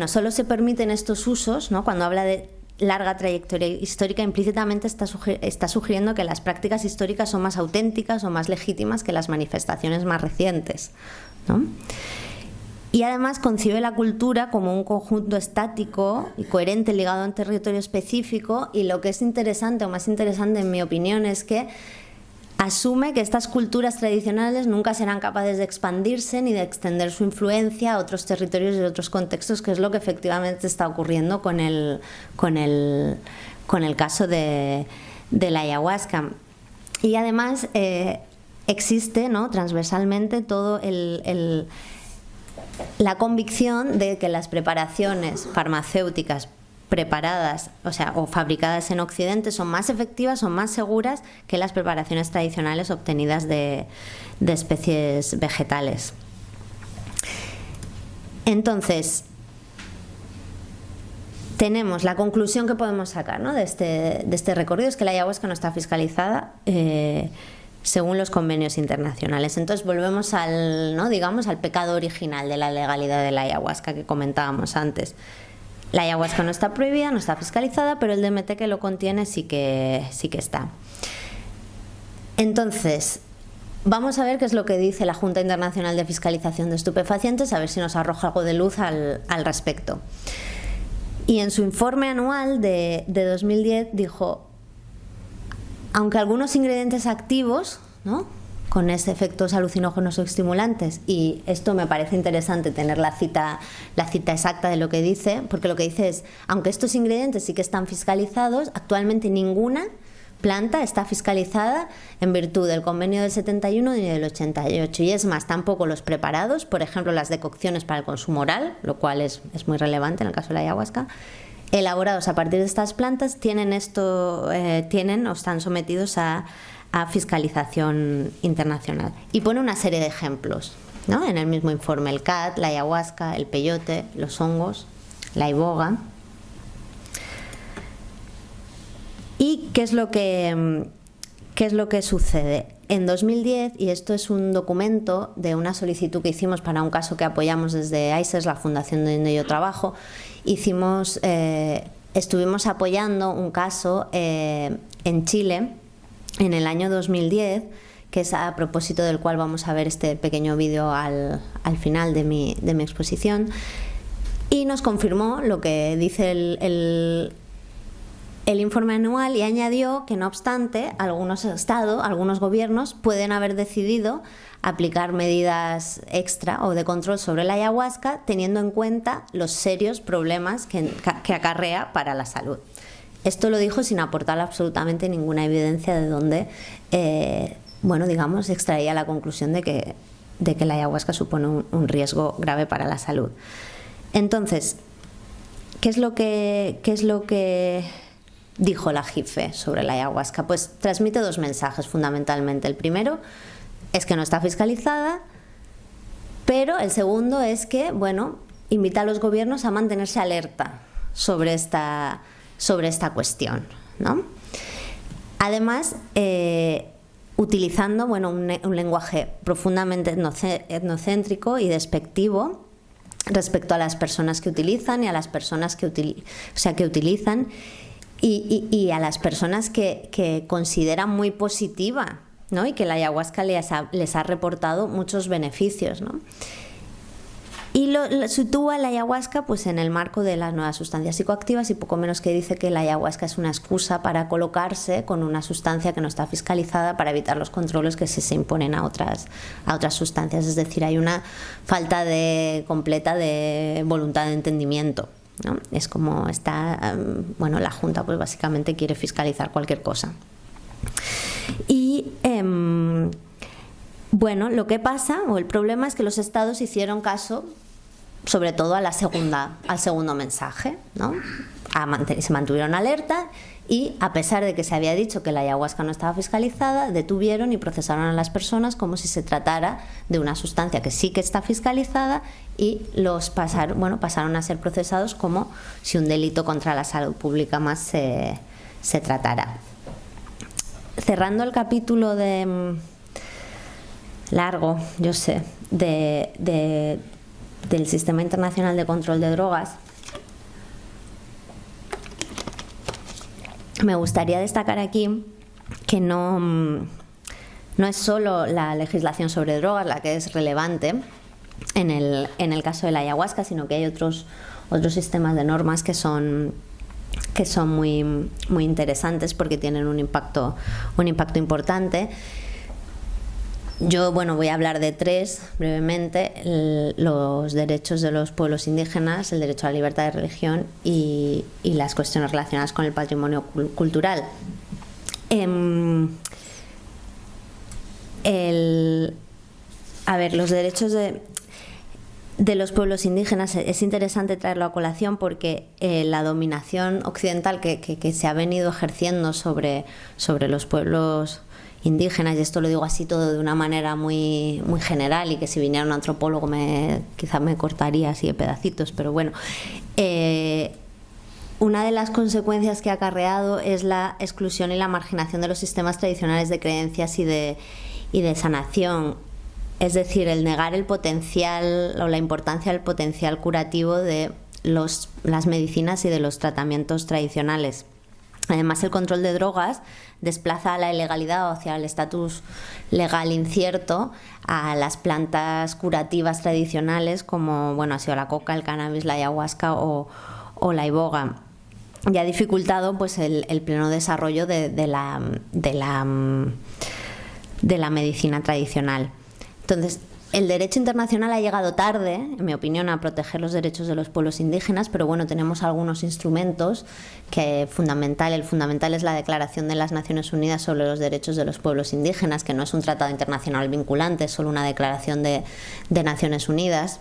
solo se permiten estos usos, ¿no? Cuando habla de larga trayectoria histórica, implícitamente está sugiriendo que las prácticas históricas son más auténticas o más legítimas que las manifestaciones más recientes, ¿no? Y además concibe la cultura como un conjunto estático y coherente ligado a un territorio específico, y lo que es interesante, o más interesante en mi opinión, es que asume que estas culturas tradicionales nunca serán capaces de expandirse ni de extender su influencia a otros territorios y otros contextos, que es lo que efectivamente está ocurriendo con el caso de la ayahuasca. Y además existe, ¿no?, transversalmente todo la convicción de que las preparaciones farmacéuticas preparadas, o fabricadas en Occidente, son más efectivas, son más seguras que las preparaciones tradicionales obtenidas de especies vegetales. Entonces, tenemos la conclusión que podemos sacar, ¿no?, de este recorrido, es que la ayahuasca no está fiscalizada según los convenios internacionales. Entonces volvemos al pecado original de la legalidad de la ayahuasca que comentábamos antes. La ayahuasca no está prohibida, no está fiscalizada, pero el DMT que lo contiene sí que está. Entonces, vamos a ver qué es lo que dice la Junta Internacional de Fiscalización de Estupefacientes, a ver si nos arroja algo de luz al respecto. Y en su informe anual de 2010 dijo: aunque algunos ingredientes activos, ¿no?, con efectos alucinógenos o estimulantes, y esto me parece interesante tener la cita exacta de lo que dice, porque lo que dice es: aunque estos ingredientes sí que están fiscalizados, actualmente ninguna planta está fiscalizada en virtud del convenio del 71 ni del 88, y es más, tampoco los preparados, por ejemplo las decocciones para el consumo oral, lo cual es muy relevante en el caso de la ayahuasca, elaborados a partir de estas plantas, tienen o están sometidos a fiscalización internacional. Y pone una serie de ejemplos, ¿no?, en el mismo informe: el cat, la ayahuasca, el peyote, los hongos, la iboga. ¿Y qué es lo que sucede? En 2010, y esto es un documento de una solicitud que hicimos para un caso que apoyamos desde ICES, la fundación donde yo trabajo, estuvimos apoyando un caso en Chile en el año 2010, que es a propósito del cual vamos a ver este pequeño vídeo al final de mi exposición, y nos confirmó lo que dice el el informe anual y añadió que, no obstante, algunos estados, algunos gobiernos pueden haber decidido aplicar medidas extra o de control sobre la ayahuasca teniendo en cuenta los serios problemas que acarrea para la salud. Esto lo dijo sin aportar absolutamente ninguna evidencia de dónde, extraía la conclusión de que la ayahuasca supone un riesgo grave para la salud. Entonces, ¿qué es lo que dijo la JIFE sobre la ayahuasca? Pues transmite dos mensajes fundamentalmente. El primero es que no está fiscalizada, pero el segundo es que, invita a los gobiernos a mantenerse alerta sobre esta cuestión, ¿no? Además, utilizando un lenguaje profundamente etnocéntrico y despectivo respecto a las personas que utilizan y a las personas que utilizan y a las personas que consideran muy positiva, ¿no? Y que la ayahuasca les ha reportado muchos beneficios, ¿no? Y lo sitúa la ayahuasca pues en el marco de las nuevas sustancias psicoactivas y poco menos que dice que la ayahuasca es una excusa para colocarse con una sustancia que no está fiscalizada para evitar los controles que se imponen a otras sustancias. Es decir, hay una falta completa de voluntad de entendimiento, ¿no? Es como está, la Junta pues básicamente quiere fiscalizar cualquier cosa. Y lo que pasa, o el problema, es que los estados hicieron caso, sobre todo al segundo mensaje, ¿no? Se mantuvieron alerta y, a pesar de que se había dicho que la ayahuasca no estaba fiscalizada, detuvieron y procesaron a las personas como si se tratara de una sustancia que sí que está fiscalizada y pasaron a ser procesados como si un delito contra la salud pública más se tratara. Cerrando el capítulo largo, yo sé, del Sistema Internacional de Control de Drogas, me gustaría destacar aquí que no es solo la legislación sobre drogas la que es relevante en el caso de la ayahuasca, sino que hay otros sistemas de normas que son muy, muy interesantes porque tienen un impacto importante. Yo, voy a hablar de tres brevemente: los derechos de los pueblos indígenas, el derecho a la libertad de religión y las cuestiones relacionadas con el patrimonio cultural. Los derechos de los pueblos indígenas es interesante traerlo a colación porque la dominación occidental que se ha venido ejerciendo sobre los pueblos indígenas, y esto lo digo así todo de una manera muy, muy general, y que si viniera un antropólogo quizá me cortaría así de pedacitos, pero una de las consecuencias que ha acarreado es la exclusión y la marginación de los sistemas tradicionales de creencias y de sanación. Es decir, el negar el potencial o la importancia del potencial curativo de las medicinas y de los tratamientos tradicionales. Además, el control de drogas desplaza a la ilegalidad o hacia el estatus legal incierto a las plantas curativas tradicionales como ha sido la coca, el cannabis, la ayahuasca o la iboga, y ha dificultado pues el pleno desarrollo de la medicina tradicional. Entonces, el derecho internacional ha llegado tarde, en mi opinión, a proteger los derechos de los pueblos indígenas, pero tenemos algunos instrumentos el fundamental es la Declaración de las Naciones Unidas sobre los Derechos de los Pueblos Indígenas, que no es un tratado internacional vinculante, es solo una declaración de Naciones Unidas,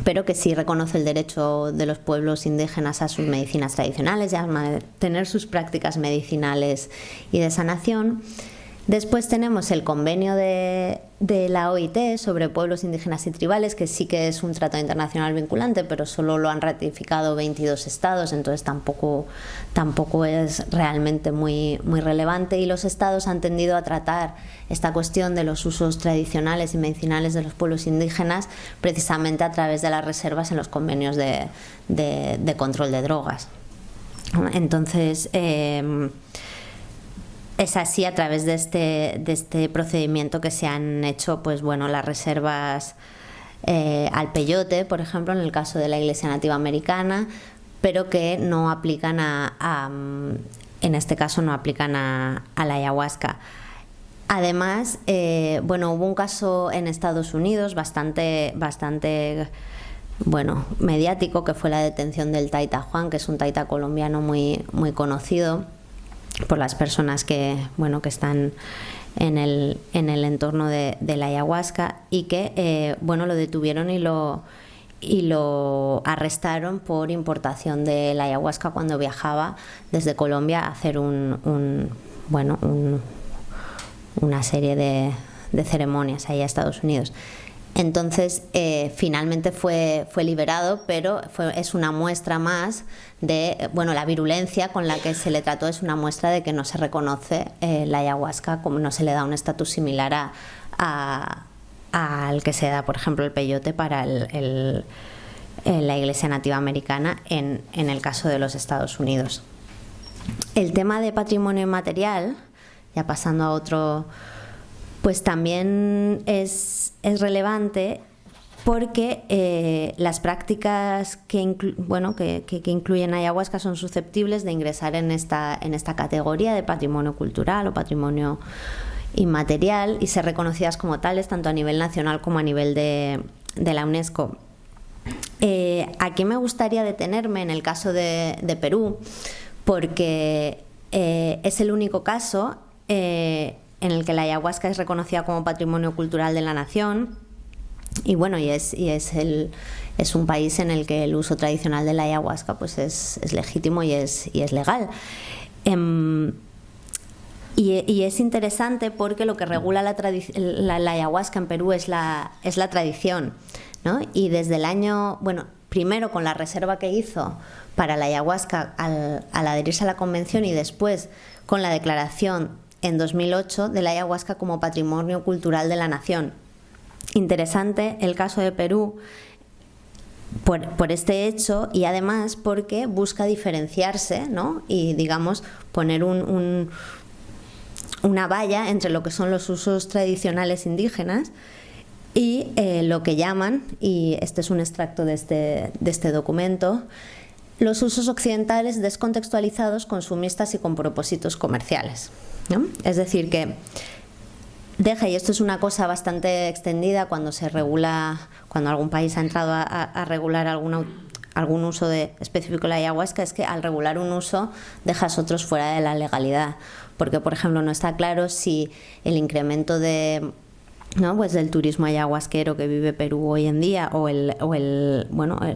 pero que sí reconoce el derecho de los pueblos indígenas a sus medicinas tradicionales y a tener sus prácticas medicinales y de sanación. Después tenemos el convenio de la OIT sobre pueblos indígenas y tribales, que sí que es un tratado internacional vinculante, pero solo lo han ratificado 22 estados, entonces tampoco es realmente muy, muy relevante, y los estados han tendido a tratar esta cuestión de los usos tradicionales y medicinales de los pueblos indígenas precisamente a través de las reservas en los convenios de control de drogas. Entonces, es así a través de este procedimiento que se han hecho las reservas al peyote, por ejemplo, en el caso de la Iglesia Nativa Americana, pero que no aplican en este caso no aplican a la ayahuasca. Además, bueno, hubo un caso en Estados Unidos bastante bueno, mediático, que fue la detención del Taita Juan, que es un taita colombiano muy conocido por las personas que, bueno, que están en el entorno de la ayahuasca, y que bueno, lo detuvieron y lo arrestaron por importación de la ayahuasca cuando viajaba desde Colombia a hacer una serie de ceremonias ahí a Estados Unidos. Entonces, finalmente fue liberado, pero es una muestra más de, bueno, la virulencia con la que se le trató es una muestra de que no se reconoce la ayahuasca, como no se le da un estatus similar al que se da, por ejemplo, el peyote para la Iglesia Nativa Americana en el caso de los Estados Unidos. El tema de patrimonio inmaterial, ya pasando a otro, pues también es relevante, porque las prácticas que incluyen ayahuasca son susceptibles de ingresar en esta categoría de patrimonio cultural o patrimonio inmaterial y ser reconocidas como tales tanto a nivel nacional como a nivel de la UNESCO. Aquí me gustaría detenerme en el caso de Perú, porque es el único caso en el que la ayahuasca es reconocida como patrimonio cultural de la nación, y bueno, es un país en el que el uso tradicional de la ayahuasca pues es legítimo y es legal. Y es interesante porque lo que regula la ayahuasca en Perú es la tradición, ¿no? Y desde el año, bueno, primero con la reserva que hizo para la ayahuasca al adherirse a la convención, y después con la declaración en 2008 de la ayahuasca como patrimonio cultural de la nación. Interesante el caso de Perú por este hecho, y además porque busca diferenciarse, ¿no? Y digamos poner una valla entre lo que son los usos tradicionales indígenas y lo que llaman, y este es un extracto de este documento, los usos occidentales descontextualizados, consumistas y con propósitos comerciales, ¿no? Es decir, que deja, y esto es una cosa bastante extendida cuando se regula, cuando algún país ha entrado a regular algún uso específico de la ayahuasca, es que al regular un uso dejas otros fuera de la legalidad, porque por ejemplo no está claro si el incremento del turismo ayahuasquero que vive Perú hoy en día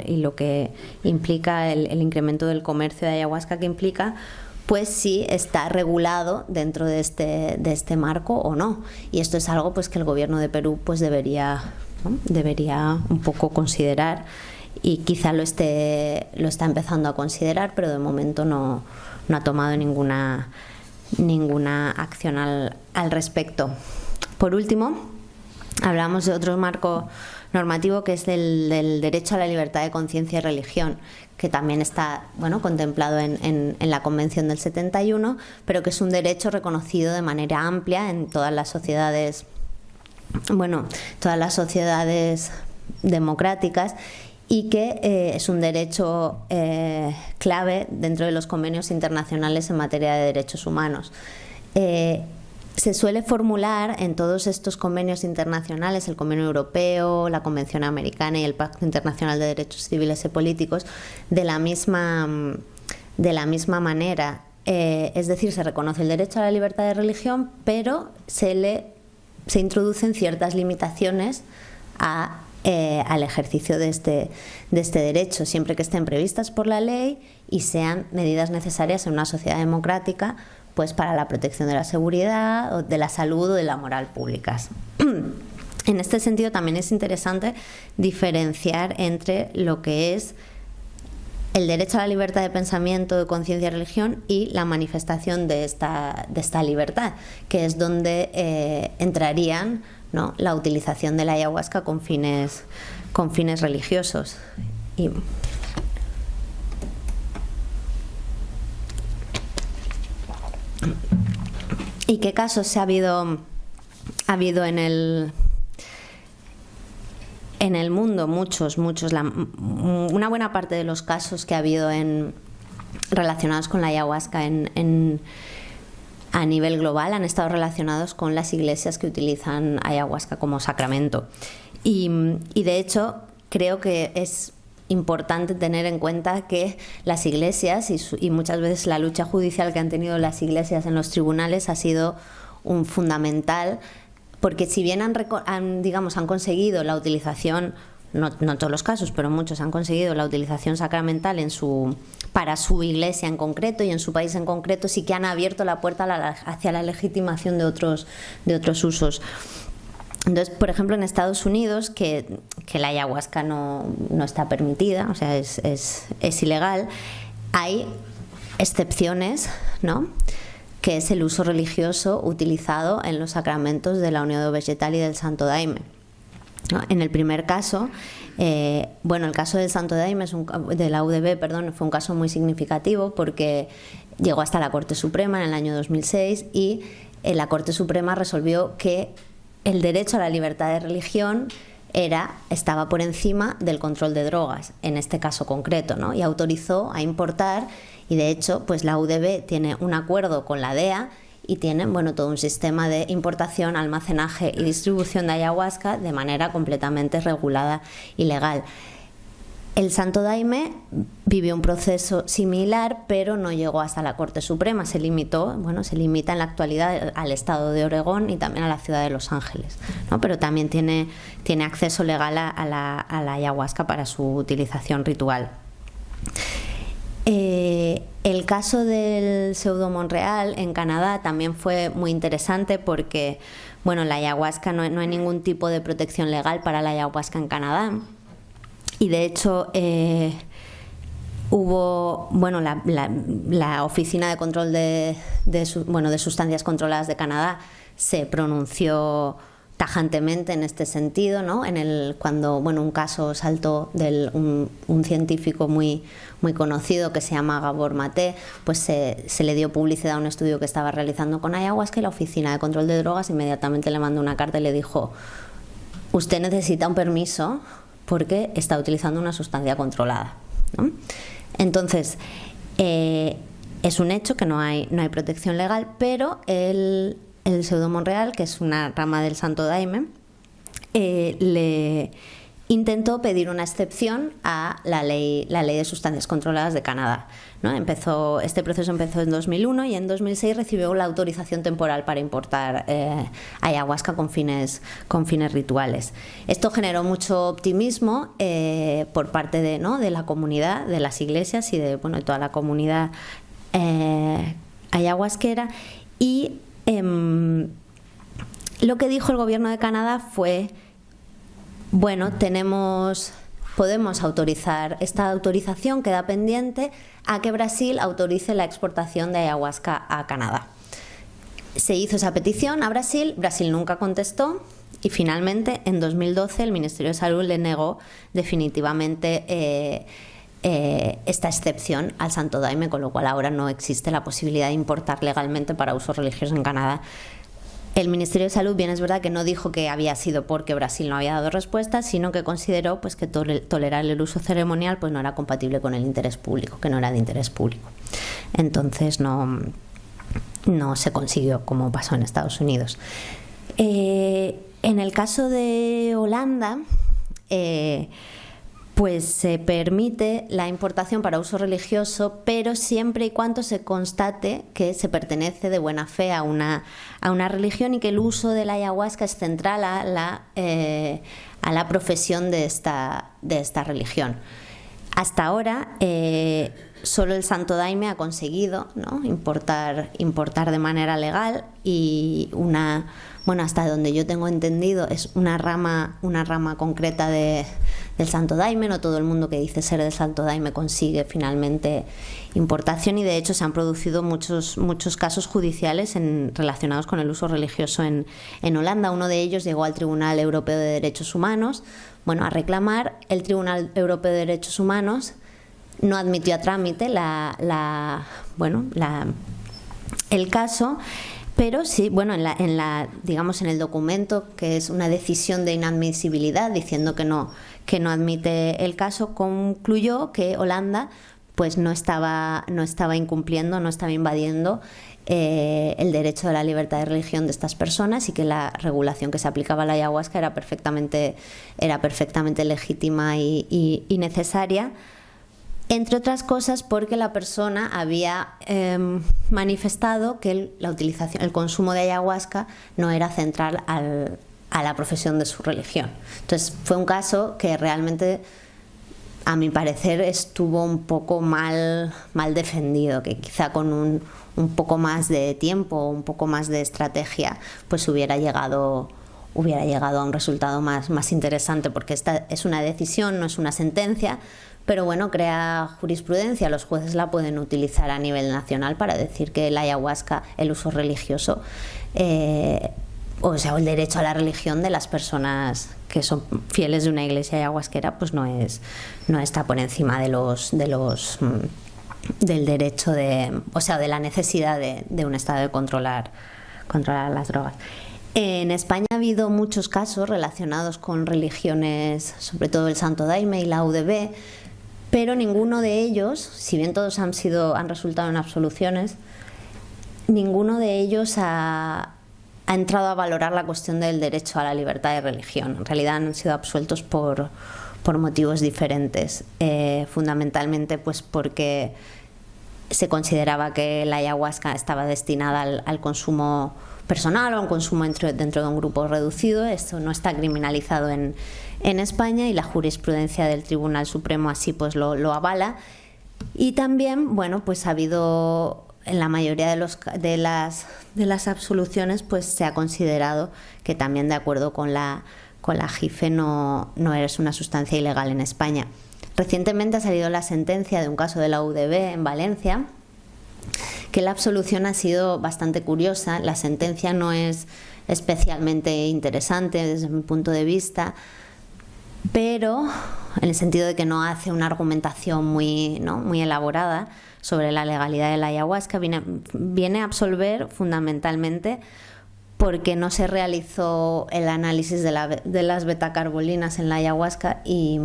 y lo que implica el incremento del comercio de ayahuasca que implica, pues sí está regulado dentro de este marco o no. Y esto es algo pues que el gobierno de Perú pues debería un poco considerar, y quizá lo está empezando a considerar, pero de momento no ha tomado ninguna acción al respecto. Por último, hablamos de otro marco normativo, que es del derecho a la libertad de conciencia y religión, que también está contemplado en la Convención del 71, pero que es un derecho reconocido de manera amplia en todas las sociedades democráticas, y que es un derecho clave dentro de los convenios internacionales en materia de derechos humanos. Se suele formular en todos estos convenios internacionales, el Convenio Europeo, la Convención Americana y el Pacto Internacional de Derechos Civiles y Políticos, de la misma manera. Es decir, se reconoce el derecho a la libertad de religión, pero se introducen ciertas limitaciones al ejercicio de este derecho, siempre que estén previstas por la ley y sean medidas necesarias en una sociedad democrática, pues para la protección de la seguridad, de la salud o de la moral públicas. En este sentido también es interesante diferenciar entre lo que es el derecho a la libertad de pensamiento, de conciencia y religión, y la manifestación de esta libertad, que es donde entrarían, ¿no?, la utilización de la ayahuasca con fines religiosos. ¿Y qué casos ha habido en en el mundo una buena parte de los casos que ha habido relacionados con la ayahuasca a nivel global han estado relacionados con las iglesias que utilizan ayahuasca como sacramento. Y de hecho creo que es importante tener en cuenta que las iglesias y muchas veces la lucha judicial que han tenido las iglesias en los tribunales ha sido un fundamental, porque si bien han conseguido la utilización, no en todos los casos, pero muchos han conseguido la utilización sacramental para su iglesia en concreto y en su país en concreto, sí que han abierto la puerta hacia la legitimación de otros usos. Entonces, por ejemplo, en Estados Unidos, que la ayahuasca no está permitida, o sea, es ilegal, hay excepciones, ¿no?, que es el uso religioso utilizado en los sacramentos de la unión vegetal y del Santo Daime, ¿no? En el primer caso, el caso del Santo Daime, de la UDB, fue un caso muy significativo porque llegó hasta la Corte Suprema en el año 2006 y la Corte Suprema resolvió que el derecho a la libertad de religión estaba por encima del control de drogas, en este caso concreto, ¿no? Y autorizó a importar, y de hecho pues la UDB tiene un acuerdo con la DEA y tienen todo un sistema de importación, almacenaje y distribución de ayahuasca de manera completamente regulada y legal. El Santo Daime vivió un proceso similar, pero no llegó hasta la Corte Suprema. Se limita en la actualidad al estado de Oregón y también a la ciudad de Los Ángeles, ¿no? Pero también tiene acceso legal a la ayahuasca para su utilización ritual. El caso del Pseudo Montreal en Canadá también fue muy interesante porque, la ayahuasca no hay ningún tipo de protección legal para la ayahuasca en Canadá. Y de hecho hubo la Oficina de Control de Sustancias Controladas de Canadá se pronunció tajantemente en este sentido, ¿no? Cuando un caso saltó de un científico muy conocido que se llama Gabor Maté, pues se le dio publicidad a un estudio que estaba realizando con ayahuasca y la Oficina de Control de Drogas inmediatamente le mandó una carta y le dijo: usted necesita un permiso porque está utilizando una sustancia controlada, ¿no? Entonces, es un hecho que no hay protección legal, pero el Pseudo Montreal, que es una rama del Santo Daime, le intentó pedir una excepción a la ley de sustancias controladas de Canadá, ¿no? Este proceso empezó en 2001 y en 2006 recibió la autorización temporal para importar ayahuasca con fines rituales. Esto generó mucho optimismo por parte de la comunidad, de las iglesias y de toda la comunidad ayahuasquera. Y lo que dijo el gobierno de Canadá fue: podemos autorizar, esta autorización queda pendiente a que Brasil autorice la exportación de ayahuasca a Canadá. Se hizo esa petición a Brasil nunca contestó y finalmente en 2012 el Ministerio de Salud le negó definitivamente esta excepción al Santo Daime, con lo cual ahora no existe la posibilidad de importar legalmente para uso religioso en Canadá. El Ministerio de Salud, bien es verdad que no dijo que había sido porque Brasil no había dado respuesta, sino que consideró que tolerar el uso ceremonial no era compatible con el interés público, que no era de interés público. Entonces no se consiguió, como pasó en Estados Unidos. En el caso de Holanda, pues se permite la importación para uso religioso, pero siempre y cuando se constate que se pertenece de buena fe a una religión y que el uso de la ayahuasca es central a la profesión de esta religión. Hasta ahora solo el Santo Daime ha conseguido, ¿no?, importar de manera legal y hasta donde yo tengo entendido es una rama concreta del Santo Daime. No todo el mundo que dice ser del Santo Daime consigue finalmente importación y de hecho se han producido muchos casos judiciales relacionados con el uso religioso en Holanda. Uno de ellos llegó al Tribunal Europeo de Derechos Humanos a reclamar. El Tribunal Europeo de Derechos Humanos no admitió a trámite el caso, Pero sí, bueno, digamos en el documento, que es una decisión de inadmisibilidad, diciendo que no admite el caso, concluyó que Holanda pues no estaba incumpliendo, no estaba invadiendo el derecho de la libertad de religión de estas personas, y que la regulación que se aplicaba a la ayahuasca era perfectamente legítima y necesaria. Entre otras cosas porque la persona había manifestado que el consumo de ayahuasca no era central a la profesión de su religión. Entonces fue un caso que realmente, a mi parecer, estuvo un poco mal defendido, que quizá con un poco más de tiempo, un poco más de estrategia, pues hubiera llegado a un resultado más interesante, porque esta es una decisión, no es una sentencia. Pero bueno, crea jurisprudencia, los jueces la pueden utilizar a nivel nacional para decir que la ayahuasca, el uso religioso, o sea, el derecho a la religión de las personas que son fieles de una iglesia ayahuasquera, pues no está por encima del derecho de la necesidad de un Estado de controlar las drogas. En España ha habido muchos casos relacionados con religiones, sobre todo el Santo Daime y la UDB, pero ninguno de ellos, si bien todos han resultado en absoluciones, ninguno de ellos ha entrado a valorar la cuestión del derecho a la libertad de religión. En realidad han sido absueltos por motivos diferentes, fundamentalmente pues porque se consideraba que la ayahuasca estaba destinada al consumo personal o a un consumo dentro de un grupo reducido. Esto no está criminalizado en España, y la jurisprudencia del Tribunal Supremo así pues lo avala. Y también, bueno, pues ha habido, en la mayoría de las absoluciones, pues se ha considerado que también, de acuerdo con la JIFE, no es una sustancia ilegal en España. Recientemente ha salido la sentencia de un caso de la UDB en Valencia, que la absolución ha sido bastante curiosa. La sentencia no es especialmente interesante desde mi punto de vista, pero en el sentido de que no hace una argumentación muy elaborada sobre la legalidad de la ayahuasca. Viene a absolver fundamentalmente porque no se realizó el análisis de las betacarbolinas en la ayahuasca, y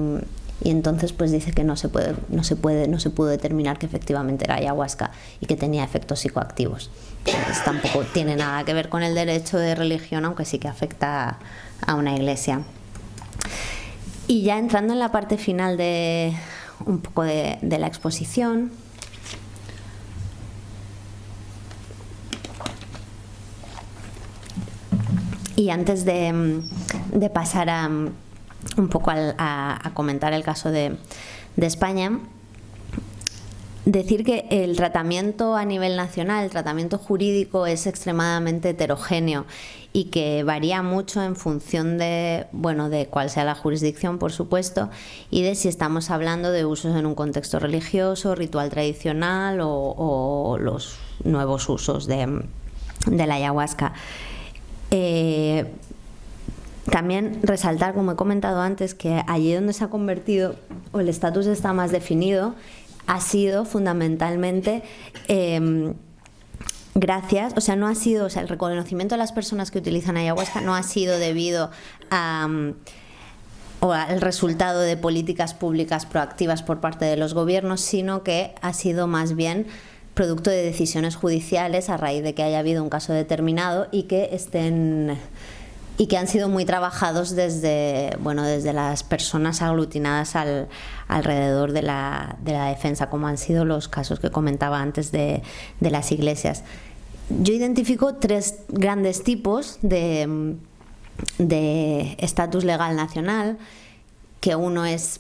entonces pues dice que no se pudo determinar que efectivamente era ayahuasca y que tenía efectos psicoactivos. Entonces, tampoco tiene nada que ver con el derecho de religión, aunque sí que afecta a una iglesia. Y ya entrando en la parte final de un poco de la exposición, y antes de pasar un poco a comentar el caso de España, decir que el tratamiento a nivel nacional, el tratamiento jurídico, es extremadamente heterogéneo y que varía mucho en función de cuál sea la jurisdicción, por supuesto, y de si estamos hablando de usos en un contexto religioso, ritual tradicional o los nuevos usos de la ayahuasca. También resaltar, como he comentado antes, que allí donde se ha convertido o el estatus está más definido ha sido fundamentalmente gracias, el reconocimiento de las personas que utilizan ayahuasca no ha sido debido o al resultado de políticas públicas proactivas por parte de los gobiernos, sino que ha sido más bien producto de decisiones judiciales a raíz de que haya habido un caso determinado y que han sido muy trabajados desde las personas aglutinadas alrededor de la defensa, como han sido los casos que comentaba antes de las iglesias. Yo identifico tres grandes tipos de estatus legal nacional, que uno es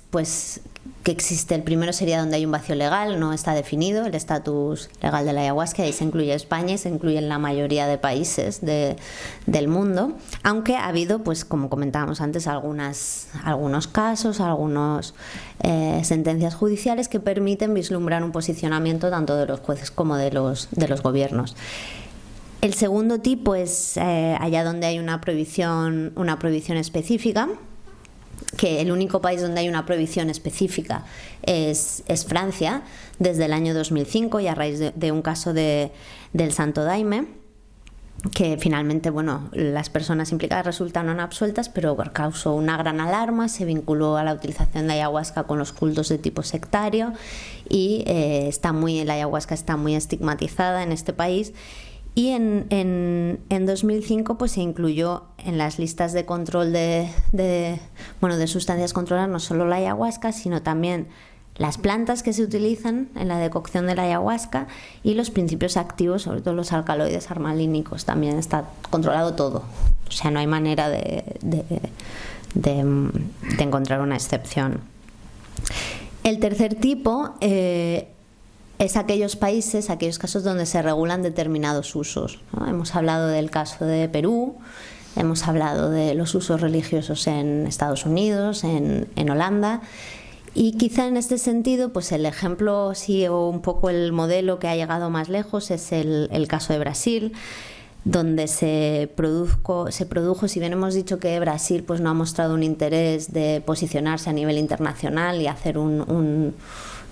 que existe. El primero sería donde hay un vacío legal, no está definido el estatus legal de la ayahuasca, ahí se incluye España y se incluyen la mayoría de países del mundo, aunque ha habido, como comentábamos antes, algunos casos, sentencias judiciales que permiten vislumbrar un posicionamiento tanto de los jueces como de los gobiernos. El segundo tipo es allá donde hay una prohibición específica, que el único país donde hay una prohibición específica es Francia, desde el año 2005, y a raíz de un caso del Santo Daime. que finalmente, bueno, las personas implicadas resultaron absueltas, pero causó una gran alarma, se vinculó a la utilización de ayahuasca con los cultos de tipo sectario y la ayahuasca está muy estigmatizada en este país. Y en 2005 pues se incluyó en las listas de control de sustancias controladas no solo la ayahuasca, sino también las plantas que se utilizan en la decocción de la ayahuasca y los principios activos, sobre todo los alcaloides armalínicos. También está controlado todo. O sea, no hay manera de encontrar una excepción. El tercer tipo es aquellos casos donde se regulan determinados usos, ¿no? Hemos hablado del caso de Perú, hemos hablado de los usos religiosos en Estados Unidos, en Holanda. Y quizá en este sentido, pues el ejemplo, sí, o un poco el modelo que ha llegado más lejos es el caso de Brasil, donde se produjo, si bien hemos dicho que Brasil pues no ha mostrado un interés de posicionarse a nivel internacional y hacer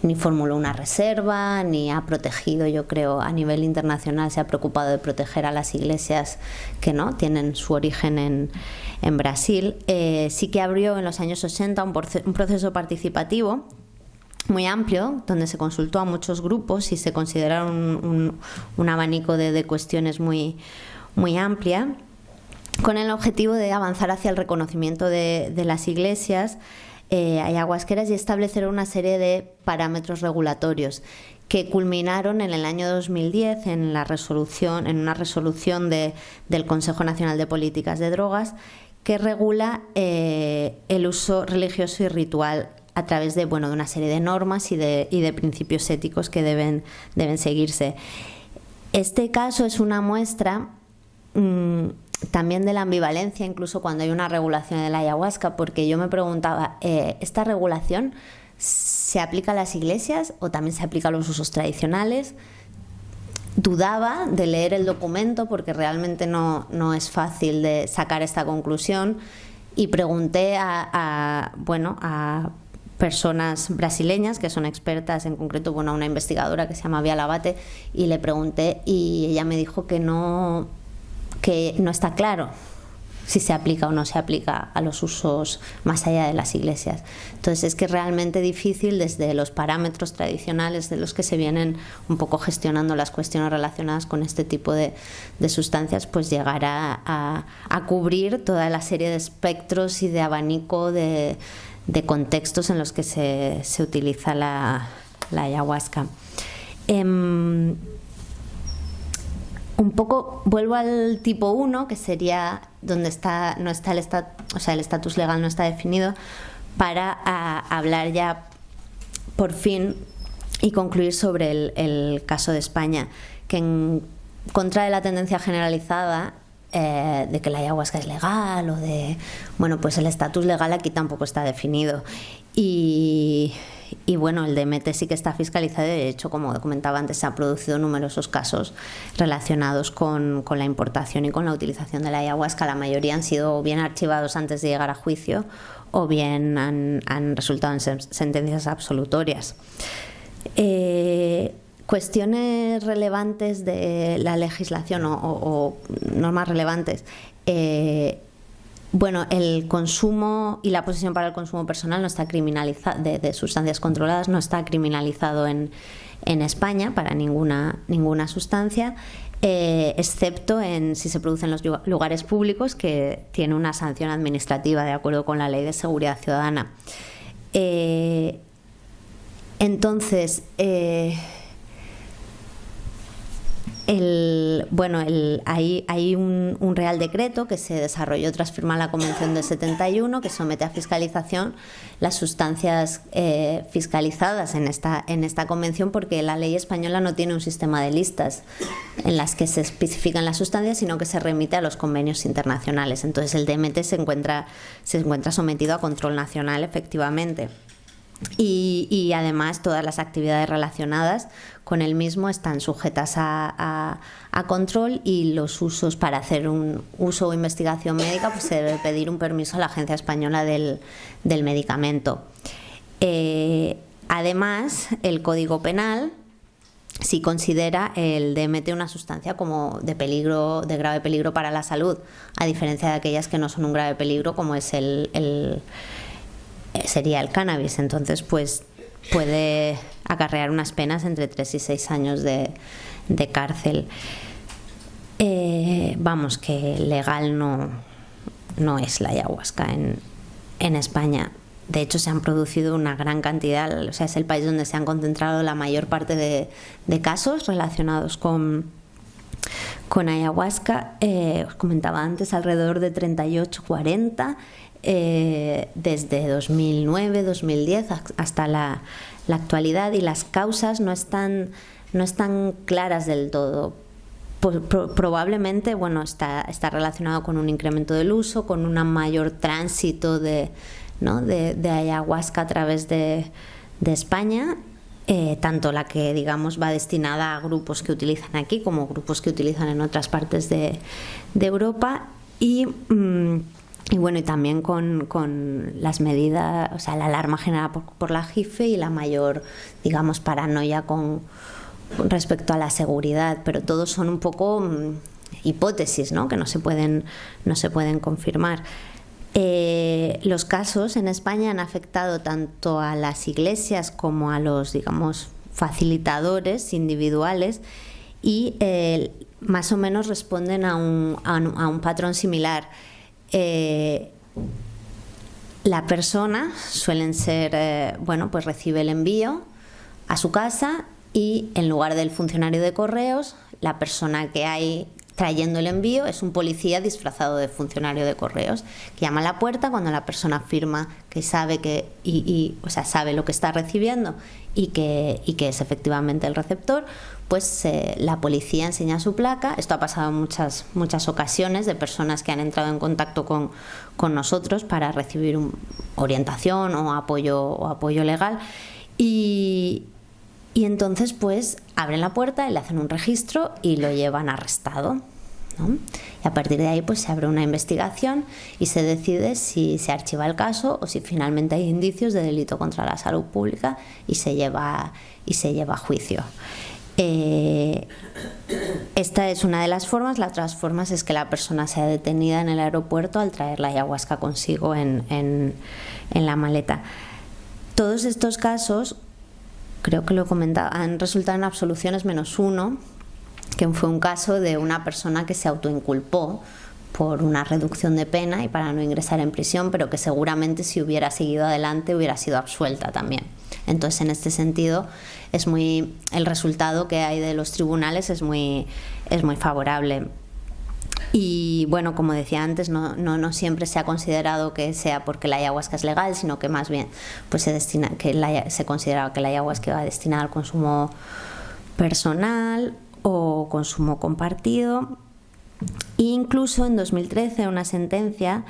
ni formuló una reserva, ni ha protegido, yo creo, a nivel internacional se ha preocupado de proteger a las iglesias que no tienen su origen en Brasil. Sí que abrió en los años 80 un proceso participativo muy amplio, donde se consultó a muchos grupos y se consideraron un abanico de cuestiones muy, muy amplia, con el objetivo de avanzar hacia el reconocimiento de las iglesias ayahuasqueras y establecer una serie de parámetros regulatorios que culminaron en el año 2010 en una resolución del Consejo Nacional de Políticas de Drogas que regula el uso religioso y ritual a través de una serie de normas y de principios éticos que deben seguirse. Este caso es una muestra también de la ambivalencia, incluso cuando hay una regulación de la ayahuasca, porque yo me preguntaba, ¿esta regulación se aplica a las iglesias o también se aplica a los usos tradicionales? Dudaba de leer el documento porque realmente no es fácil de sacar esta conclusión y pregunté a personas brasileñas que son expertas, en concreto a una investigadora que se llama Bia Labate, y le pregunté y ella me dijo que no está claro si se aplica o no se aplica a los usos más allá de las iglesias. Entonces es que es realmente difícil desde los parámetros tradicionales de los que se vienen un poco gestionando las cuestiones relacionadas con este tipo de sustancias, pues llegar a cubrir toda la serie de espectros y de abanico de contextos en los que se utiliza la ayahuasca. Un poco vuelvo al tipo 1, que sería donde el estatus legal no está definido, para hablar ya por fin y concluir sobre el caso de España, que en contra de la tendencia generalizada de que la ayahuasca es legal o pues el estatus legal aquí tampoco está definido. Y el DMT sí que está fiscalizado y de hecho, como comentaba antes, se han producido numerosos casos relacionados con la importación y con la utilización de la ayahuasca. La mayoría han sido bien archivados antes de llegar a juicio o bien han resultado en sentencias absolutorias. Cuestiones relevantes de la legislación o normas relevantes. El consumo y la posesión para el consumo personal no está criminalizado, de sustancias controladas no está criminalizado en España para ninguna sustancia, excepto si se produce en los lugares públicos, que tiene una sanción administrativa de acuerdo con la Ley de Seguridad Ciudadana. Hay un Real Decreto que se desarrolló tras firmar la Convención del 71 que somete a fiscalización las sustancias fiscalizadas en esta convención, porque la ley española no tiene un sistema de listas en las que se especifican las sustancias, sino que se remite a los convenios internacionales. Entonces el DMT se encuentra sometido a control nacional, efectivamente. Y además todas las actividades relacionadas con el mismo están sujetas a control, y los usos, para hacer un uso o investigación médica, pues se debe pedir un permiso a la Agencia Española del Medicamento. Además, el Código Penal si considera el DMT una sustancia como de peligro, de grave peligro para la salud, a diferencia de aquellas que no son un grave peligro, como es sería el cannabis. Entonces, pues puede acarrear unas penas entre 3 y 6 años de cárcel. Vamos, que legal no es la ayahuasca en España. De hecho, se han producido una gran cantidad, o sea, es el país donde se han concentrado la mayor parte de casos relacionados con ayahuasca. Os comentaba antes, alrededor de 38, 40, desde 2009, 2010 hasta la actualidad, y las causas no están claras del todo. Probablemente, bueno, está relacionado con un incremento del uso, con un mayor tránsito de ayahuasca a través de España, tanto la que, digamos, va destinada a grupos que utilizan aquí como grupos que utilizan en otras partes de Europa, y bueno, y también con las medidas, o sea, la alarma generada por la JIFE y la mayor, digamos, paranoia con respecto a la seguridad, pero todos son un poco hipótesis, ¿no?, que no se pueden confirmar. Los casos en España han afectado tanto a las iglesias como a los, digamos, facilitadores individuales, y más o menos responden a un patrón similar. La persona suelen ser, bueno, pues recibe el envío a su casa, y en lugar del funcionario de correos, la persona que hay trayendo el envío es un policía disfrazado de funcionario de correos, que llama a la puerta. Cuando la persona afirma que sabe que o sea, sabe lo que está recibiendo y que es efectivamente el receptor, pues la policía enseña su placa. Esto ha pasado en muchas ocasiones, de personas que han entrado en contacto con nosotros para recibir orientación o apoyo legal, y entonces pues abren la puerta y le hacen un registro y lo llevan arrestado, ¿no? Y a partir de ahí pues se abre una investigación y se decide si se archiva el caso o si finalmente hay indicios de delito contra la salud pública y se lleva a juicio. Esta es una de las formas. Las otras formas es que la persona sea detenida en el aeropuerto al traer la ayahuasca consigo en la maleta. Todos estos casos, creo que lo he comentado, han resultado en absoluciones menos uno, que fue un caso de una persona que se autoinculpó por una reducción de pena y para no ingresar en prisión, pero que seguramente si hubiera seguido adelante hubiera sido absuelta también. Entonces, en este sentido, el resultado que hay de los tribunales es muy favorable. Y bueno, como decía antes, no siempre se ha considerado que sea porque la ayahuasca es legal, sino que más bien pues se consideraba que la ayahuasca iba destinada al consumo personal o consumo compartido. E incluso en 2013 una sentencia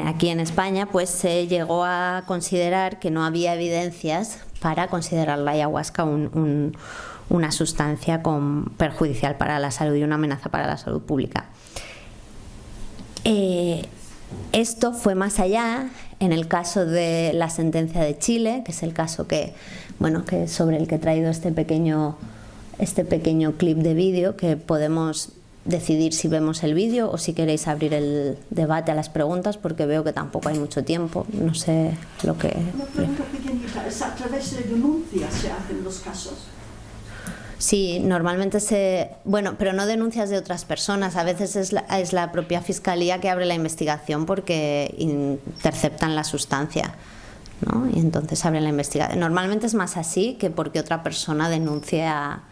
aquí en España pues se llegó a considerar que no había evidencias para considerar la ayahuasca una sustancia perjudicial para la salud y una amenaza para la salud pública. Esto fue más allá en el caso de la sentencia de Chile, que es el caso que sobre el que he traído este pequeño clip de vídeo, que podemos decidir si vemos el vídeo o si queréis abrir el debate a las preguntas, porque veo que tampoco hay mucho tiempo. No sé lo que... Una pregunta pequeñita, ¿es a través de denuncias se hacen los casos? Sí, normalmente pero no denuncias de otras personas. A veces es la propia fiscalía que abre la investigación porque interceptan la sustancia, ¿no? Y entonces abren la investigación. Normalmente es más así que porque otra persona denuncie a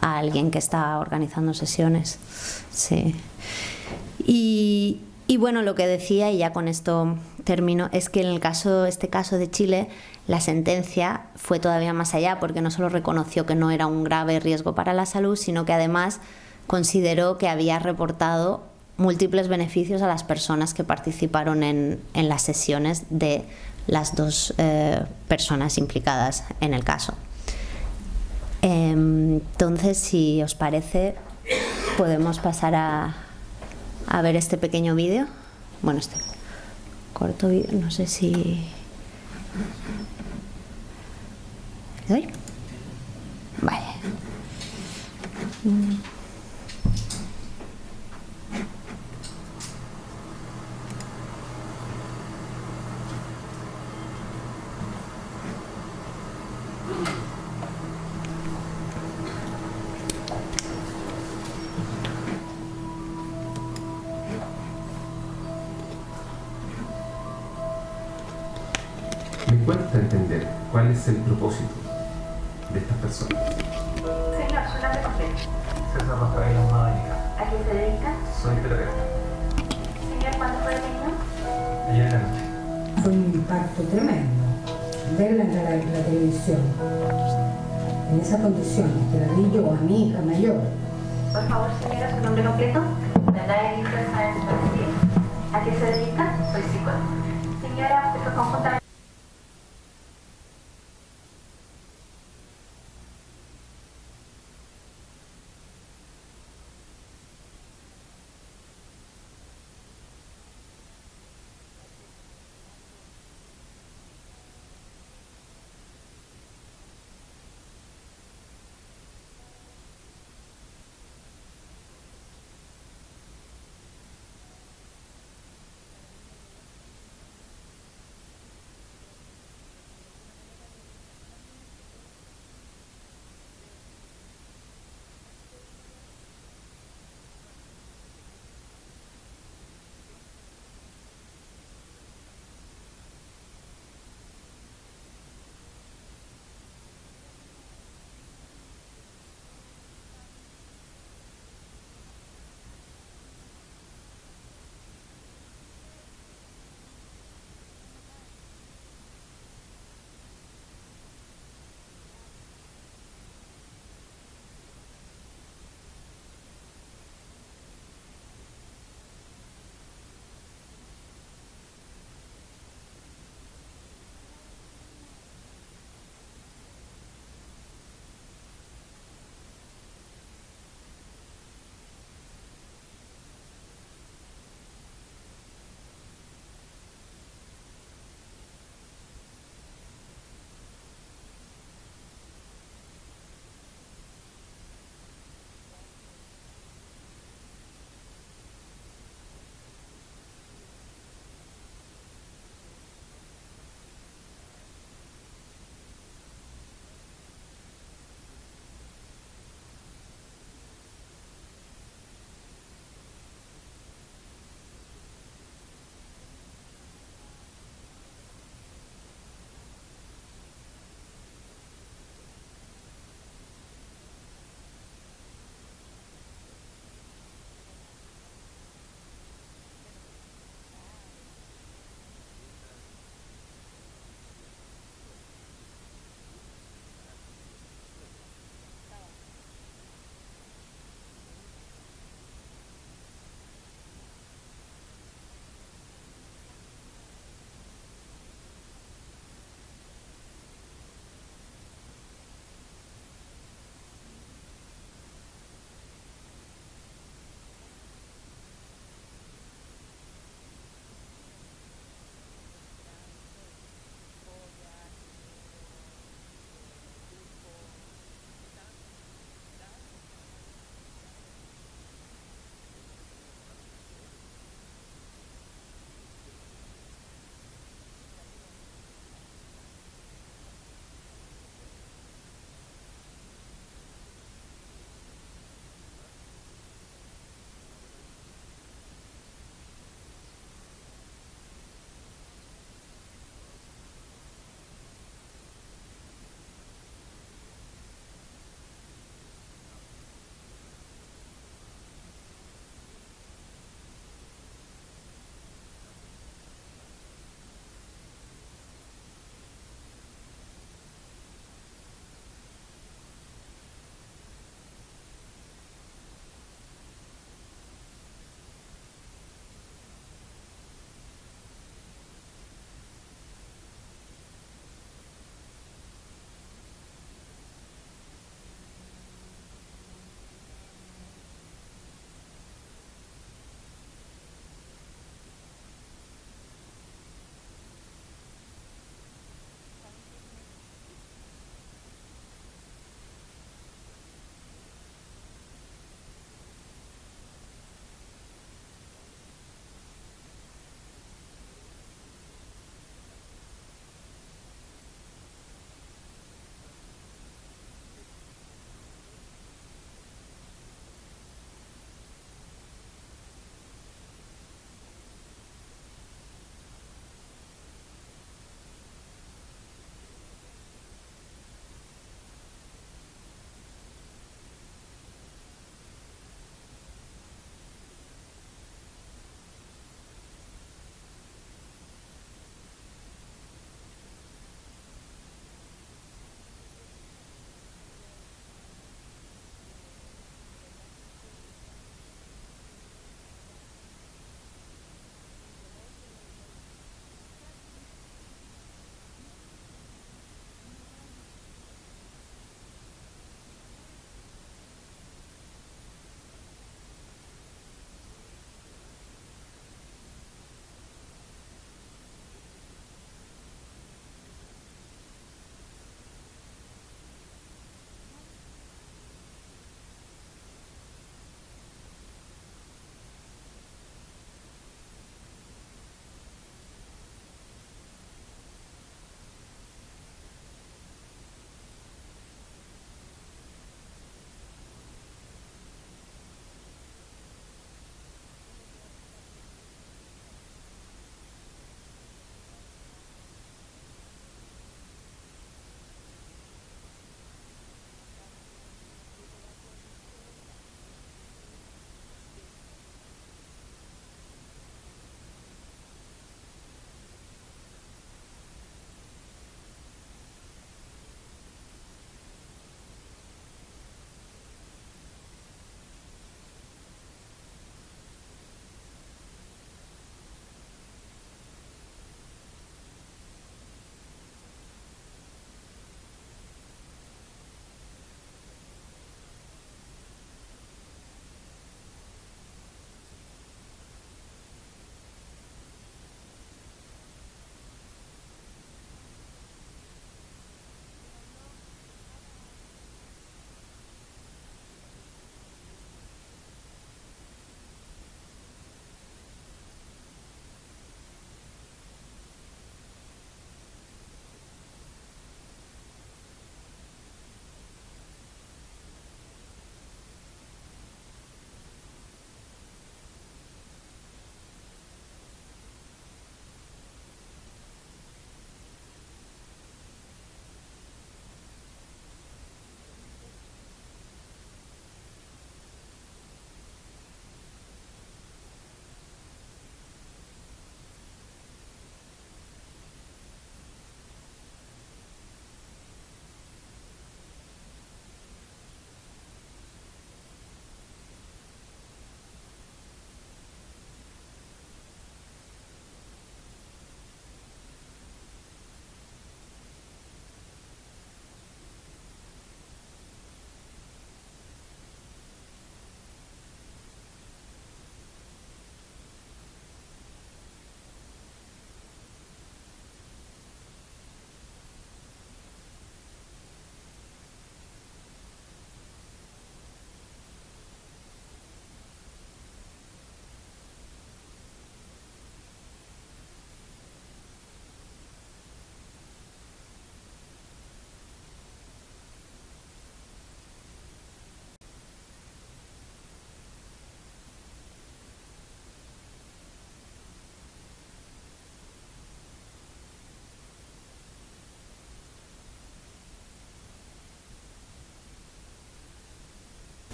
alguien que está organizando sesiones. Sí. Y bueno, lo que decía, y ya con esto termino, es que en este caso de Chile, la sentencia fue todavía más allá, porque no solo reconoció que no era un grave riesgo para la salud, sino que además consideró que había reportado múltiples beneficios a las personas que participaron en las sesiones de las dos personas implicadas en el caso. Entonces, si os parece, podemos pasar a ver este pequeño vídeo. Bueno, este corto vídeo, no sé si... ¿Le doy? Vale. Me cuesta entender cuál es el propósito de estas personas. Señor, su nombre completo. César Rafael Ahumada. ¿A qué se dedica? Soy terapeuta. Señor, ¿cuándo fue detenido? Ayer en la noche. Fue un impacto tremendo verla en la televisión, en esa condición, que la vi yo a mi hija mayor. Por favor, señora, su nombre completo. ¿Verdad, Elisa Sáenz García? ¿A qué se dedica? Soy psicóloga. Señora, ¿empezó conjuntamente?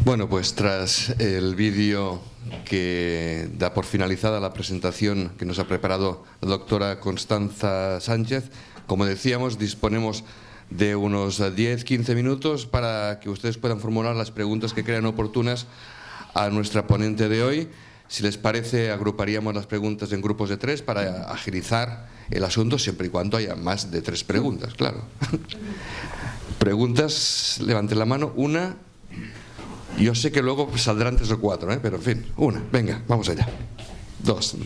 Bueno, pues tras el vídeo que da por finalizada la presentación que nos ha preparado la doctora Constanza Sánchez, como decíamos, disponemos de unos 10-15 minutos para que ustedes puedan formular las preguntas que crean oportunas a nuestra ponente de hoy. Si les parece, agruparíamos las preguntas en grupos de 3 para agilizar el asunto, siempre y cuando haya más de 3 preguntas, claro. Preguntas, levanten la mano. Una. Yo sé que luego saldrán 3 o 4, pero en fin, una. Venga, vamos allá. 2.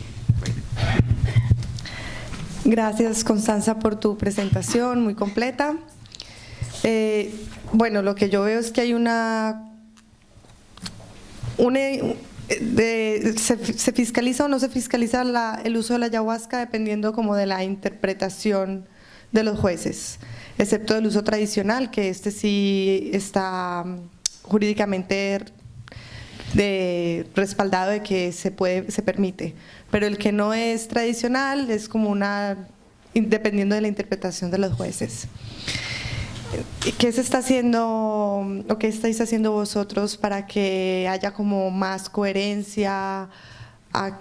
Gracias, Constanza, por tu presentación muy completa. Bueno, lo que yo veo es que hay se fiscaliza o no se fiscaliza el uso de la ayahuasca dependiendo como de la interpretación de los jueces, excepto el uso tradicional, que sí está jurídicamente respaldado de que se permite, pero el que no es tradicional es como dependiendo de la interpretación de los jueces. ¿Qué se está haciendo o qué estáis haciendo vosotros para que haya como más coherencia,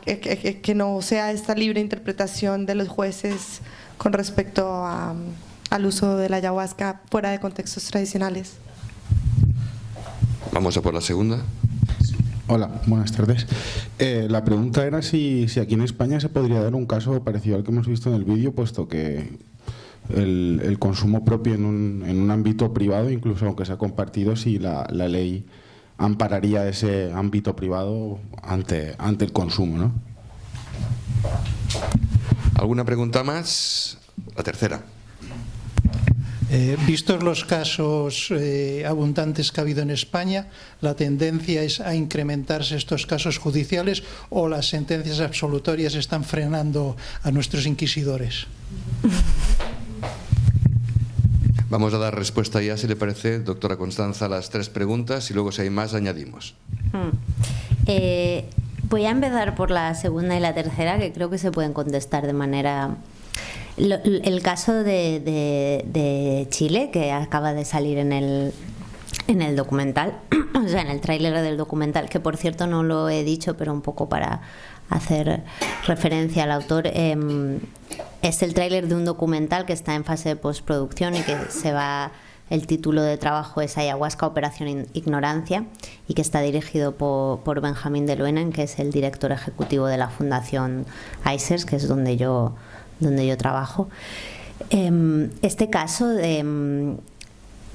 que no sea esta libre interpretación de los jueces con respecto al uso de la ayahuasca fuera de contextos tradicionales? Vamos a por la segunda. Hola, buenas tardes. La pregunta era si aquí en España se podría dar un caso parecido al que hemos visto en el vídeo, puesto que el consumo propio en un ámbito privado, incluso aunque sea compartido, si la ley ampararía ese ámbito privado ante el consumo, ¿no? ¿Alguna pregunta más? La tercera. Vistos los casos abundantes que ha habido en España, ¿la tendencia es a incrementarse estos casos judiciales o las sentencias absolutorias están frenando a nuestros inquisidores? Vamos a dar respuesta ya, si le parece, doctora Constanza, a las 3 preguntas y luego, si hay más, añadimos. Voy a empezar por la segunda y la tercera, que creo que se pueden contestar de manera... El caso de Chile, que acaba de salir en el documental, o sea, en el tráiler del documental, que por cierto no lo he dicho, pero un poco para hacer referencia al autor, es el tráiler de un documental que está en fase de postproducción y que el título de trabajo es Ayahuasca Operación Ignorancia, y que está dirigido por Benjamín de Loenen, que es el director ejecutivo de la Fundación ICERS, que es donde yo trabajo. Este caso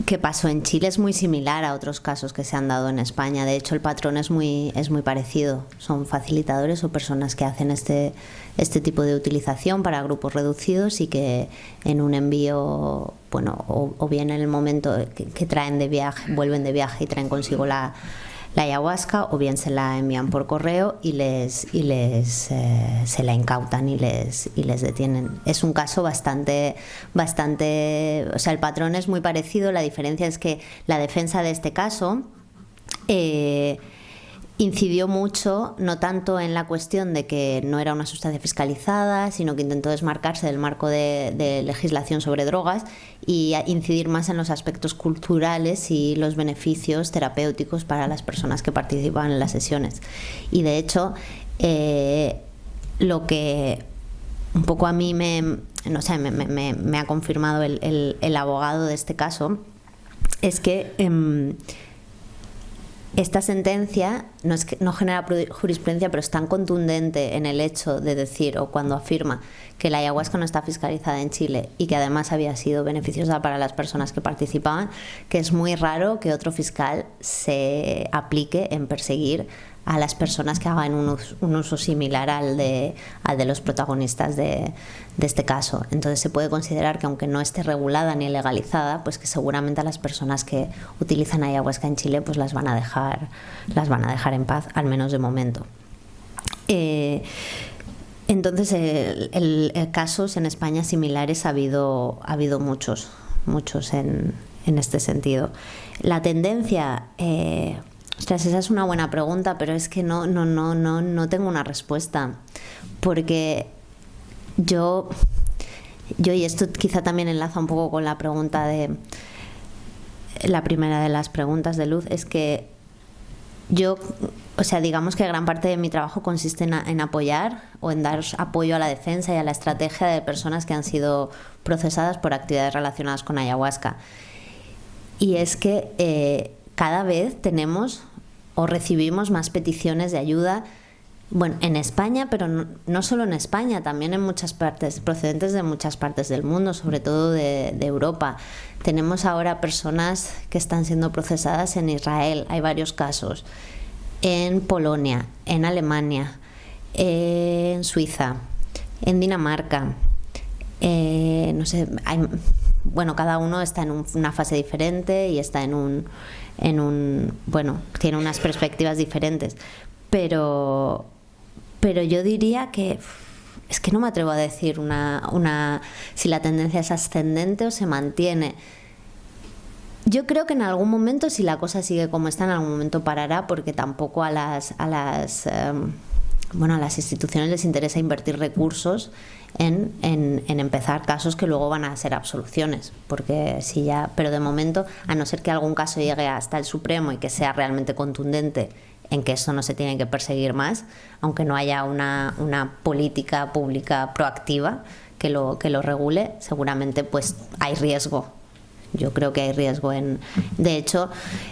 que pasó en Chile es muy similar a otros casos que se han dado en España. De hecho, el patrón es muy parecido. Son facilitadores o personas que hacen este tipo de utilización para grupos reducidos y que en un envío, bueno, o bien en el momento que traen de viaje, vuelven de viaje y traen consigo la ayahuasca, o bien se la envían por correo y se la incautan y les detienen. Es un caso bastante, o sea, el patrón es muy parecido. La diferencia es que la defensa de este caso incidió mucho, no tanto en la cuestión de que no era una sustancia fiscalizada, sino que intentó desmarcarse del marco de legislación sobre drogas y incidir más en los aspectos culturales y los beneficios terapéuticos para las personas que participaban en las sesiones. Y de hecho, lo que un poco a mí me ha confirmado el abogado de este caso es que esta sentencia no genera jurisprudencia, pero es tan contundente en el hecho de decir, o cuando afirma, que la ayahuasca no está fiscalizada en Chile y que además había sido beneficiosa para las personas que participaban, que es muy raro que otro fiscal se aplique en perseguir a las personas que hagan un uso similar al de los protagonistas de este caso. Entonces se puede considerar que, aunque no esté regulada ni legalizada, pues que seguramente a las personas que utilizan ayahuasca en Chile pues las van a dejar en paz, al menos de momento. Entonces casos en España similares ha habido muchos en este sentido. La tendencia, ostras, esa es una buena pregunta, pero es que no tengo una respuesta, porque yo, y esto quizá también enlaza un poco con la pregunta de la primera de las preguntas de Luz, es que yo, o sea, digamos que gran parte de mi trabajo consiste en apoyar o en dar apoyo a la defensa y a la estrategia de personas que han sido procesadas por actividades relacionadas con ayahuasca. Y es que cada vez tenemos o recibimos más peticiones de ayuda, bueno, en España, pero no solo en España, también en muchas partes, procedentes de muchas partes del mundo, sobre todo de Europa. Tenemos ahora personas que están siendo procesadas en Israel, hay varios casos, en Polonia, en Alemania, en Suiza, en Dinamarca, no sé, bueno, cada uno está en una fase diferente y está bueno, tiene unas perspectivas diferentes, pero yo diría que es que no me atrevo a decir si la tendencia es ascendente o se mantiene. Yo creo que en algún momento, si la cosa sigue como está, en algún momento parará, porque tampoco a las instituciones les interesa invertir recursos en empezar casos que luego van a ser absoluciones, porque pero de momento, a no ser que algún caso llegue hasta el Supremo y que sea realmente contundente en que esto no se tiene que perseguir más, aunque no haya una política pública proactiva que lo regule, seguramente pues hay riesgo. Yo creo que hay riesgo de hecho,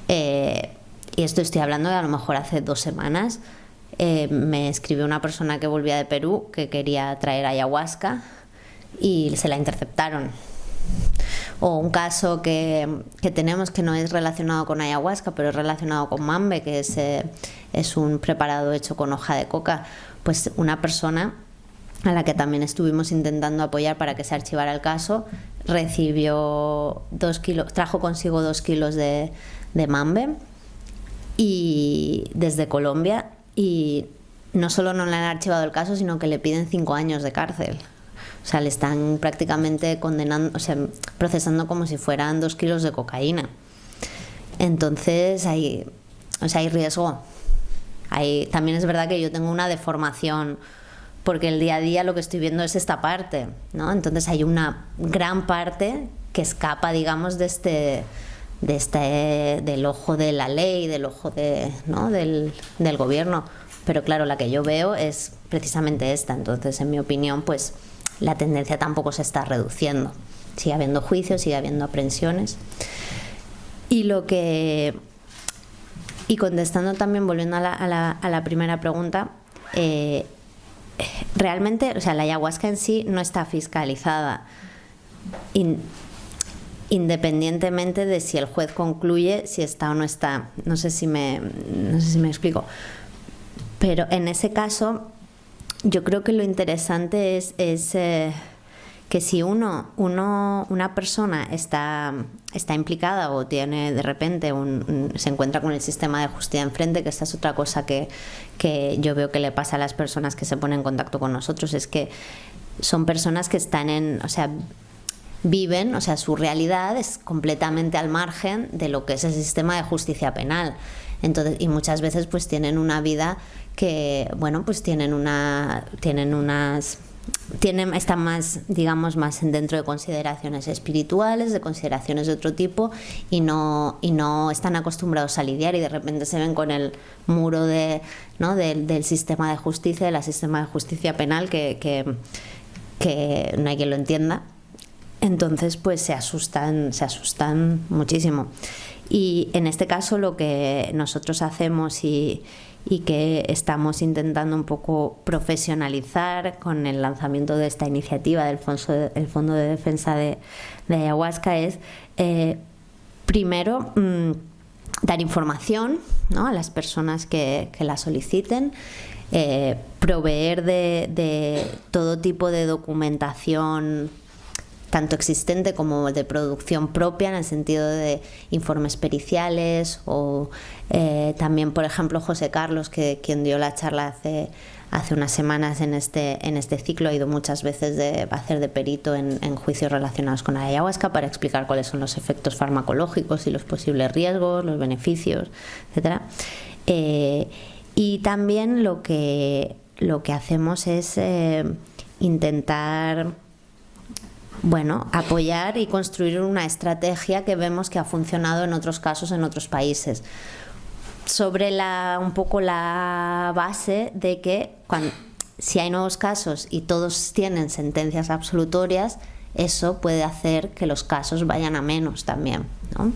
y esto estoy hablando de a lo mejor hace 2 semanas, me escribió una persona que volvía de Perú que quería traer ayahuasca y se la interceptaron. O un caso que tenemos que no es relacionado con ayahuasca, pero es relacionado con mambe, que es un preparado hecho con hoja de coca. Pues una persona a la que también estuvimos intentando apoyar para que se archivara el caso, trajo consigo 2 kilos de mambe y desde Colombia, y no solo no le han archivado el caso, sino que le piden 5 años de cárcel. O sea, le están prácticamente condenando, o sea, procesando como si fueran 2 kilos de cocaína. Entonces hay riesgo. También es verdad que yo tengo una deformación, porque el día a día lo que estoy viendo es esta parte, ¿no? Entonces hay una gran parte que escapa, digamos, del ojo de la ley, del ojo del gobierno. Pero claro, la que yo veo es precisamente esta. Entonces, en mi opinión, pues la tendencia tampoco se está reduciendo. Sigue habiendo juicios, sigue habiendo aprehensiones. Y contestando también, volviendo a la primera pregunta, realmente, o sea, la ayahuasca en sí no está fiscalizada, independientemente de si el juez concluye si está o no está. No sé si me explico. Pero en ese caso, yo creo que lo interesante es que si una persona está implicada o tiene de repente se encuentra con el sistema de justicia enfrente, que esta es otra cosa que yo veo que le pasa a las personas que se ponen en contacto con nosotros, es que son personas que están viven, o sea, su realidad es completamente al margen de lo que es el sistema de justicia penal. Entonces, y muchas veces pues tienen una vida que, bueno, pues están más, digamos, más dentro de consideraciones espirituales, de consideraciones de otro tipo, y no están acostumbrados a lidiar, y de repente se ven con el muro del sistema de justicia, del sistema de justicia penal, que no hay quien lo entienda. Entonces pues se asustan muchísimo. Y en este caso lo que nosotros hacemos y que estamos intentando un poco profesionalizar con el lanzamiento de esta iniciativa del Fondo de Defensa de Ayahuasca es, primero, dar información, ¿no?, a las personas que la soliciten, proveer de todo tipo de documentación, tanto existente como de producción propia, en el sentido de informes periciales, o también, por ejemplo, José Carlos, quien dio la charla hace unas semanas en este ciclo, ha ido muchas veces a hacer de perito en juicios relacionados con la ayahuasca para explicar cuáles son los efectos farmacológicos y los posibles riesgos, los beneficios, etcétera. Y también lo que hacemos es intentar, bueno, apoyar y construir una estrategia que vemos que ha funcionado en otros casos, en otros países. sobre un poco la base de que si hay nuevos casos y todos tienen sentencias absolutorias, eso puede hacer que los casos vayan a menos también, ¿no?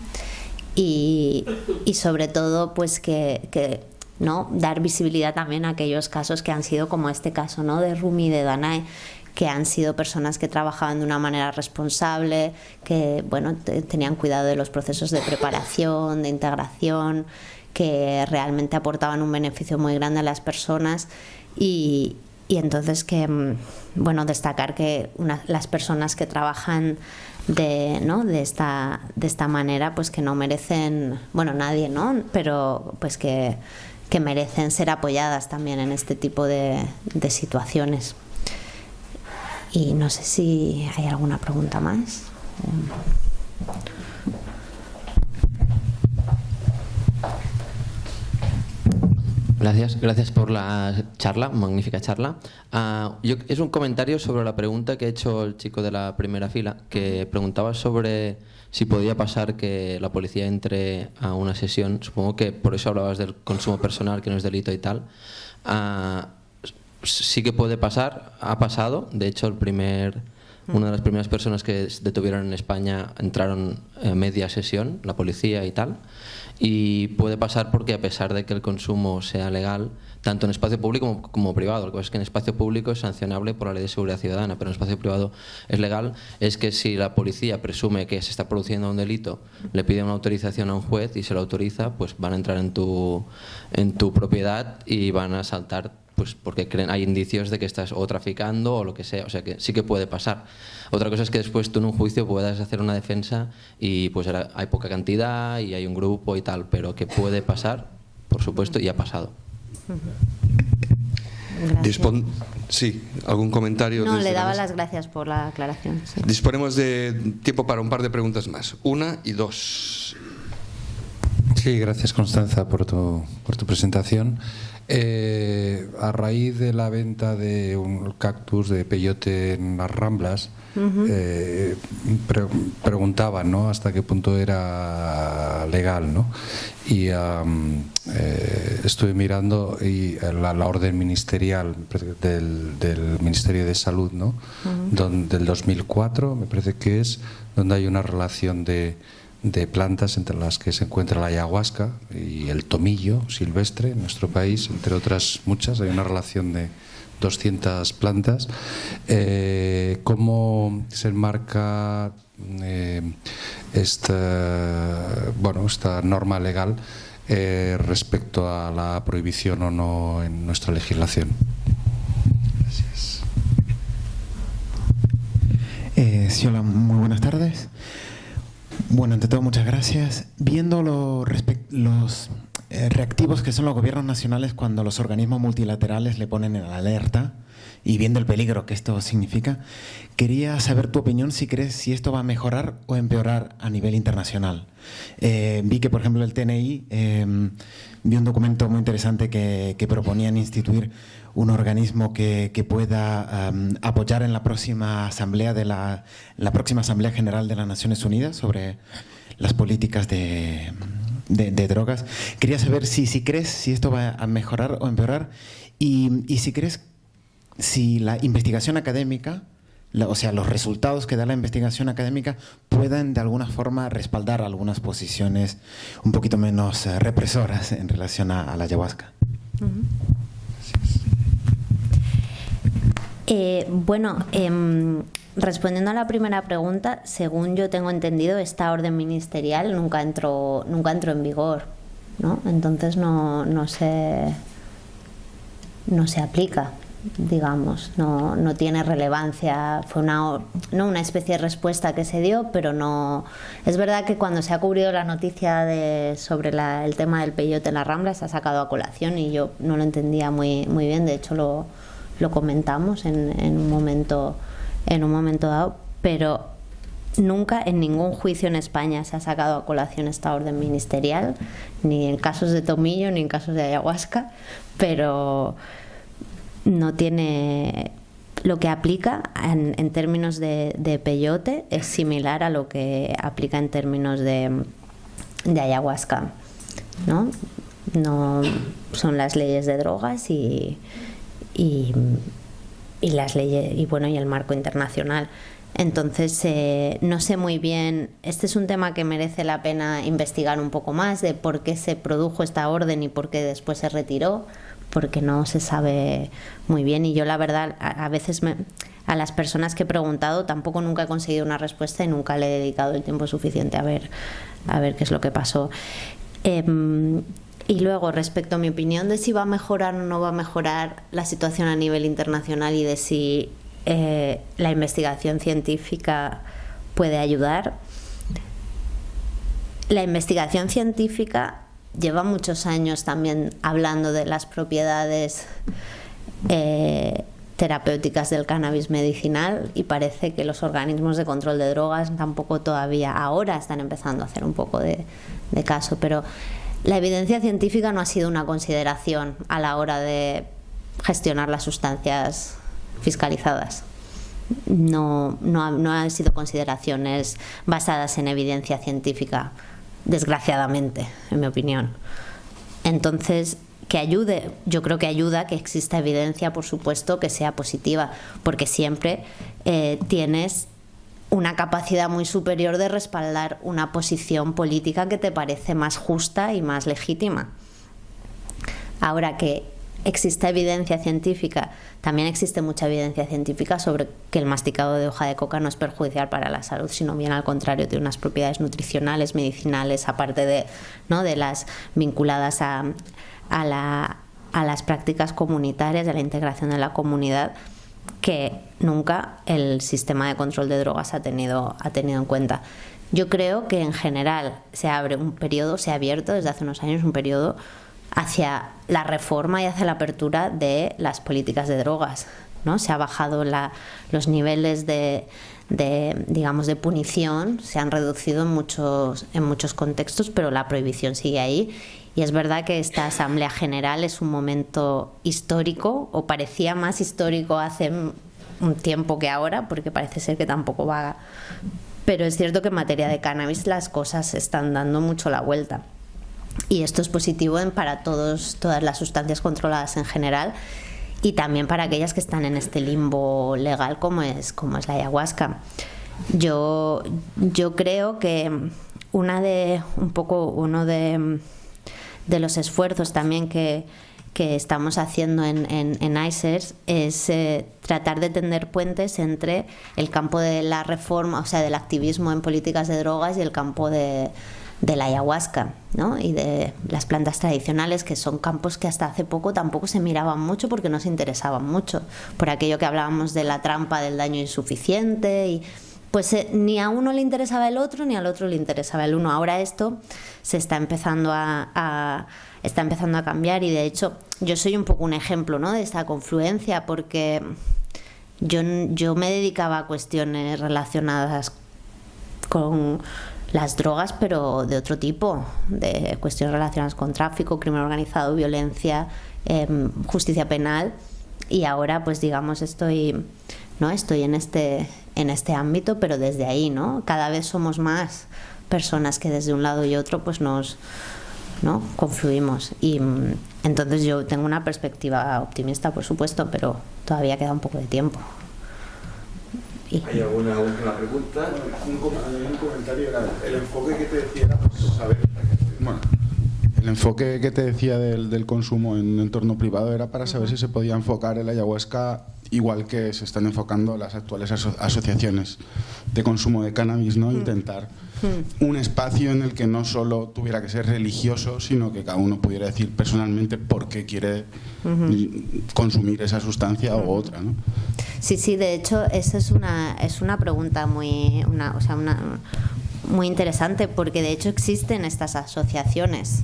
Y sobre todo, pues que ¿no? dar visibilidad también a aquellos casos que han sido como este caso, ¿no? de Rumi y de Danae, que han sido personas que trabajaban de una manera responsable, que bueno, tenían cuidado de los procesos de preparación, de integración, que realmente aportaban un beneficio muy grande a las personas y entonces que bueno, destacar que las personas que trabajan de esta manera, pues que no merecen, bueno, nadie, ¿no? Pero pues que merecen ser apoyadas también en este tipo de situaciones. Y no sé si hay alguna pregunta más. Gracias por la charla, magnífica charla. Es un comentario sobre la pregunta que ha hecho el chico de la primera fila, que preguntaba sobre si podía pasar que la policía entre a una sesión. Supongo que por eso hablabas del consumo personal, que no es delito y tal. Sí que puede pasar, ha pasado. De hecho, una de las primeras personas que detuvieron en España entraron a media sesión, la policía y tal. Y puede pasar porque, a pesar de que el consumo sea legal, tanto en espacio público como privado, lo que pasa es que en espacio público es sancionable por la Ley de Seguridad Ciudadana, pero en espacio privado es legal, es que si la policía presume que se está produciendo un delito, le pide una autorización a un juez y se lo autoriza, pues van a entrar en tu propiedad y van a asaltar, pues porque hay indicios de que estás o traficando o lo que sea, o sea que sí que puede pasar. Otra cosa es que después tú en un juicio puedas hacer una defensa y pues hay poca cantidad y hay un grupo y tal, pero que puede pasar, por supuesto, y ha pasado. Sí, ¿algún comentario? No, le daba las gracias por la aclaración. Sí. Disponemos de tiempo para un par de preguntas más. 1 y 2. Sí, gracias Constanza por tu presentación. A raíz de la venta de un cactus de peyote en las Ramblas, preguntaban, ¿no?, hasta qué punto era legal, ¿no? Y estuve mirando y la orden ministerial del Ministerio de Salud, ¿no? Del 2004, me parece que es, donde hay una relación de plantas entre las que se encuentra la ayahuasca y el tomillo silvestre en nuestro país, entre otras muchas. Hay una relación de 200 plantas. ¿Cómo se enmarca esta norma legal respecto a la prohibición o no en nuestra legislación? Gracias. Sí, hola, muy buenas tardes. Bueno, ante todo, muchas gracias. Viendo los reactivos que son los gobiernos nacionales cuando los organismos multilaterales le ponen en alerta y viendo el peligro que esto significa, quería saber tu opinión si crees si esto va a mejorar o empeorar a nivel internacional. Vi que, por ejemplo, el TNI vi un documento muy interesante que proponían instituir un organismo que pueda apoyar en la próxima asamblea la próxima Asamblea General de las Naciones Unidas sobre las políticas de drogas. Quería saber si crees si esto va a mejorar o empeorar y si crees si la investigación académica, o sea, los resultados que da la investigación académica puedan de alguna forma respaldar algunas posiciones un poquito menos represoras en relación a la ayahuasca. Respondiendo a la primera pregunta, según yo tengo entendido, esta orden ministerial nunca entró en vigor, ¿no? Entonces no se aplica, digamos, no tiene relevancia. Fue una especie de respuesta que se dio, pero no. Es verdad que cuando se ha cubrido la noticia sobre el tema del peyote en la Rambla, se ha sacado a colación y yo no lo entendía muy bien. De hecho, lo comentamos en un momento dado, pero nunca en ningún juicio en España se ha sacado a colación esta orden ministerial, ni en casos de tomillo ni en casos de ayahuasca, pero no tiene. Lo que aplica en términos de peyote es similar a lo que aplica en términos de ayahuasca, ¿no? No son las leyes de drogas y las leyes y el marco internacional. Entonces no sé muy bien, este es un tema que merece la pena investigar un poco más, de por qué se produjo esta orden y por qué después se retiró, porque no se sabe muy bien. Y yo la verdad a veces a las personas que he preguntado tampoco nunca he conseguido una respuesta y nunca le he dedicado el tiempo suficiente a ver qué es lo que pasó. Y luego, respecto a mi opinión de si va a mejorar o no va a mejorar la situación a nivel internacional y de si la investigación científica puede ayudar, la investigación científica lleva muchos años también hablando de las propiedades terapéuticas del cannabis medicinal, y parece que los organismos de control de drogas tampoco todavía ahora están empezando a hacer un poco de caso, pero la evidencia científica no ha sido una consideración a la hora de gestionar las sustancias fiscalizadas. No han sido consideraciones basadas en evidencia científica, desgraciadamente, en mi opinión. Entonces, que ayude, yo creo que ayuda que exista evidencia, por supuesto, que sea positiva, porque siempre tienes una capacidad muy superior de respaldar una posición política que te parece más justa y más legítima. Ahora que existe evidencia científica, también existe mucha evidencia científica sobre que el masticado de hoja de coca no es perjudicial para la salud, sino bien al contrario, tiene unas propiedades nutricionales, medicinales, aparte de las vinculadas a las prácticas comunitarias, a la integración de la comunidad, que nunca el sistema de control de drogas ha tenido en cuenta. Yo creo que en general se ha abierto desde hace unos años un periodo hacia la reforma y hacia la apertura de las políticas de drogas, ¿no? Se ha bajado los niveles de punición, se han reducido en muchos contextos, pero la prohibición sigue ahí. Y es verdad que esta Asamblea General es un momento histórico, o parecía más histórico hace un tiempo que ahora, porque parece ser que tampoco va. Pero es cierto que en materia de cannabis las cosas están dando mucho la vuelta. Y esto es positivo para todas las sustancias controladas en general, y también para aquellas que están en este limbo legal como es la ayahuasca. Yo creo que uno de los esfuerzos también que estamos haciendo en ICERS es tratar de tender puentes entre el campo de la reforma, o sea, del activismo en políticas de drogas, y el campo de la ayahuasca, ¿no? Y de las plantas tradicionales, que son campos que hasta hace poco tampoco se miraban mucho porque no se interesaban mucho, por aquello que hablábamos de la trampa del daño insuficiente, y pues ni a uno le interesaba el otro ni al otro le interesaba el uno. Ahora esto se está empezando a cambiar, y de hecho yo soy un poco un ejemplo, ¿no?, de esta confluencia, porque yo me dedicaba a cuestiones relacionadas con las drogas, pero de otro tipo, de cuestiones relacionadas con tráfico, crimen organizado, violencia, justicia penal, y ahora pues digamos estoy en este ámbito, pero desde ahí, ¿no? Cada vez somos más personas que desde un lado y otro pues confluimos, y entonces yo tengo una perspectiva optimista, por supuesto, pero todavía queda un poco de tiempo. ¿Hay alguna última pregunta? Un comentario era el enfoque que te decía era saber. Bueno, el enfoque que te decía del consumo en entorno privado era para saber si se podía enfocar el ayahuasca igual que se están enfocando las actuales asociaciones de consumo de cannabis, ¿no? Intentar un espacio en el que no solo tuviera que ser religioso, sino que cada uno pudiera decir personalmente por qué quiere consumir esa sustancia u otra, ¿no? Sí, de hecho, esa es una pregunta muy interesante, porque de hecho existen estas asociaciones.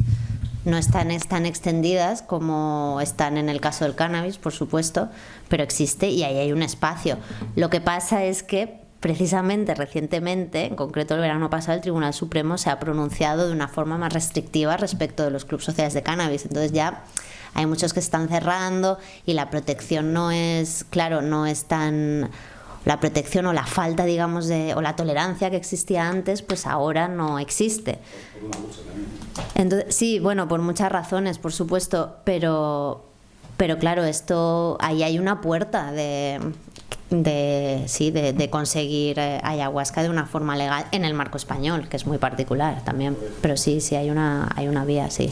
No están tan extendidas como están en el caso del cannabis, por supuesto, pero existe y ahí hay un espacio. Lo que pasa es que precisamente recientemente, en concreto el verano pasado, el Tribunal Supremo se ha pronunciado de una forma más restrictiva respecto de los clubes sociales de cannabis. Entonces ya hay muchos que están cerrando y la protección no es tan la protección o la falta, digamos, o la tolerancia que existía antes, pues ahora no existe. Entonces, sí, bueno, por muchas razones, por supuesto, pero claro, ahí hay una puerta de conseguir ayahuasca de una forma legal en el marco español, que es muy particular también, pero sí hay una vía, sí.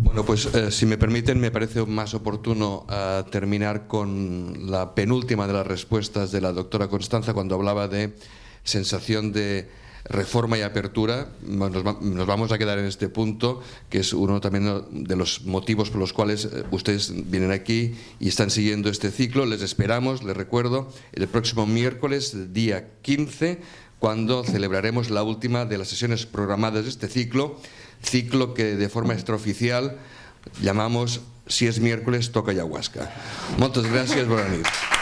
Bueno, pues si me permiten, me parece más oportuno terminar con la penúltima de las respuestas de la doctora Constanza cuando hablaba de sensación de reforma y apertura. Nos vamos a quedar en este punto, que es uno también de los motivos por los cuales ustedes vienen aquí y están siguiendo este ciclo. Les esperamos, les recuerdo, el próximo miércoles, día 15, cuando celebraremos la última de las sesiones programadas de este ciclo que de forma extraoficial llamamos Si es miércoles, toca ayahuasca. Moltes gràcies, bona nit.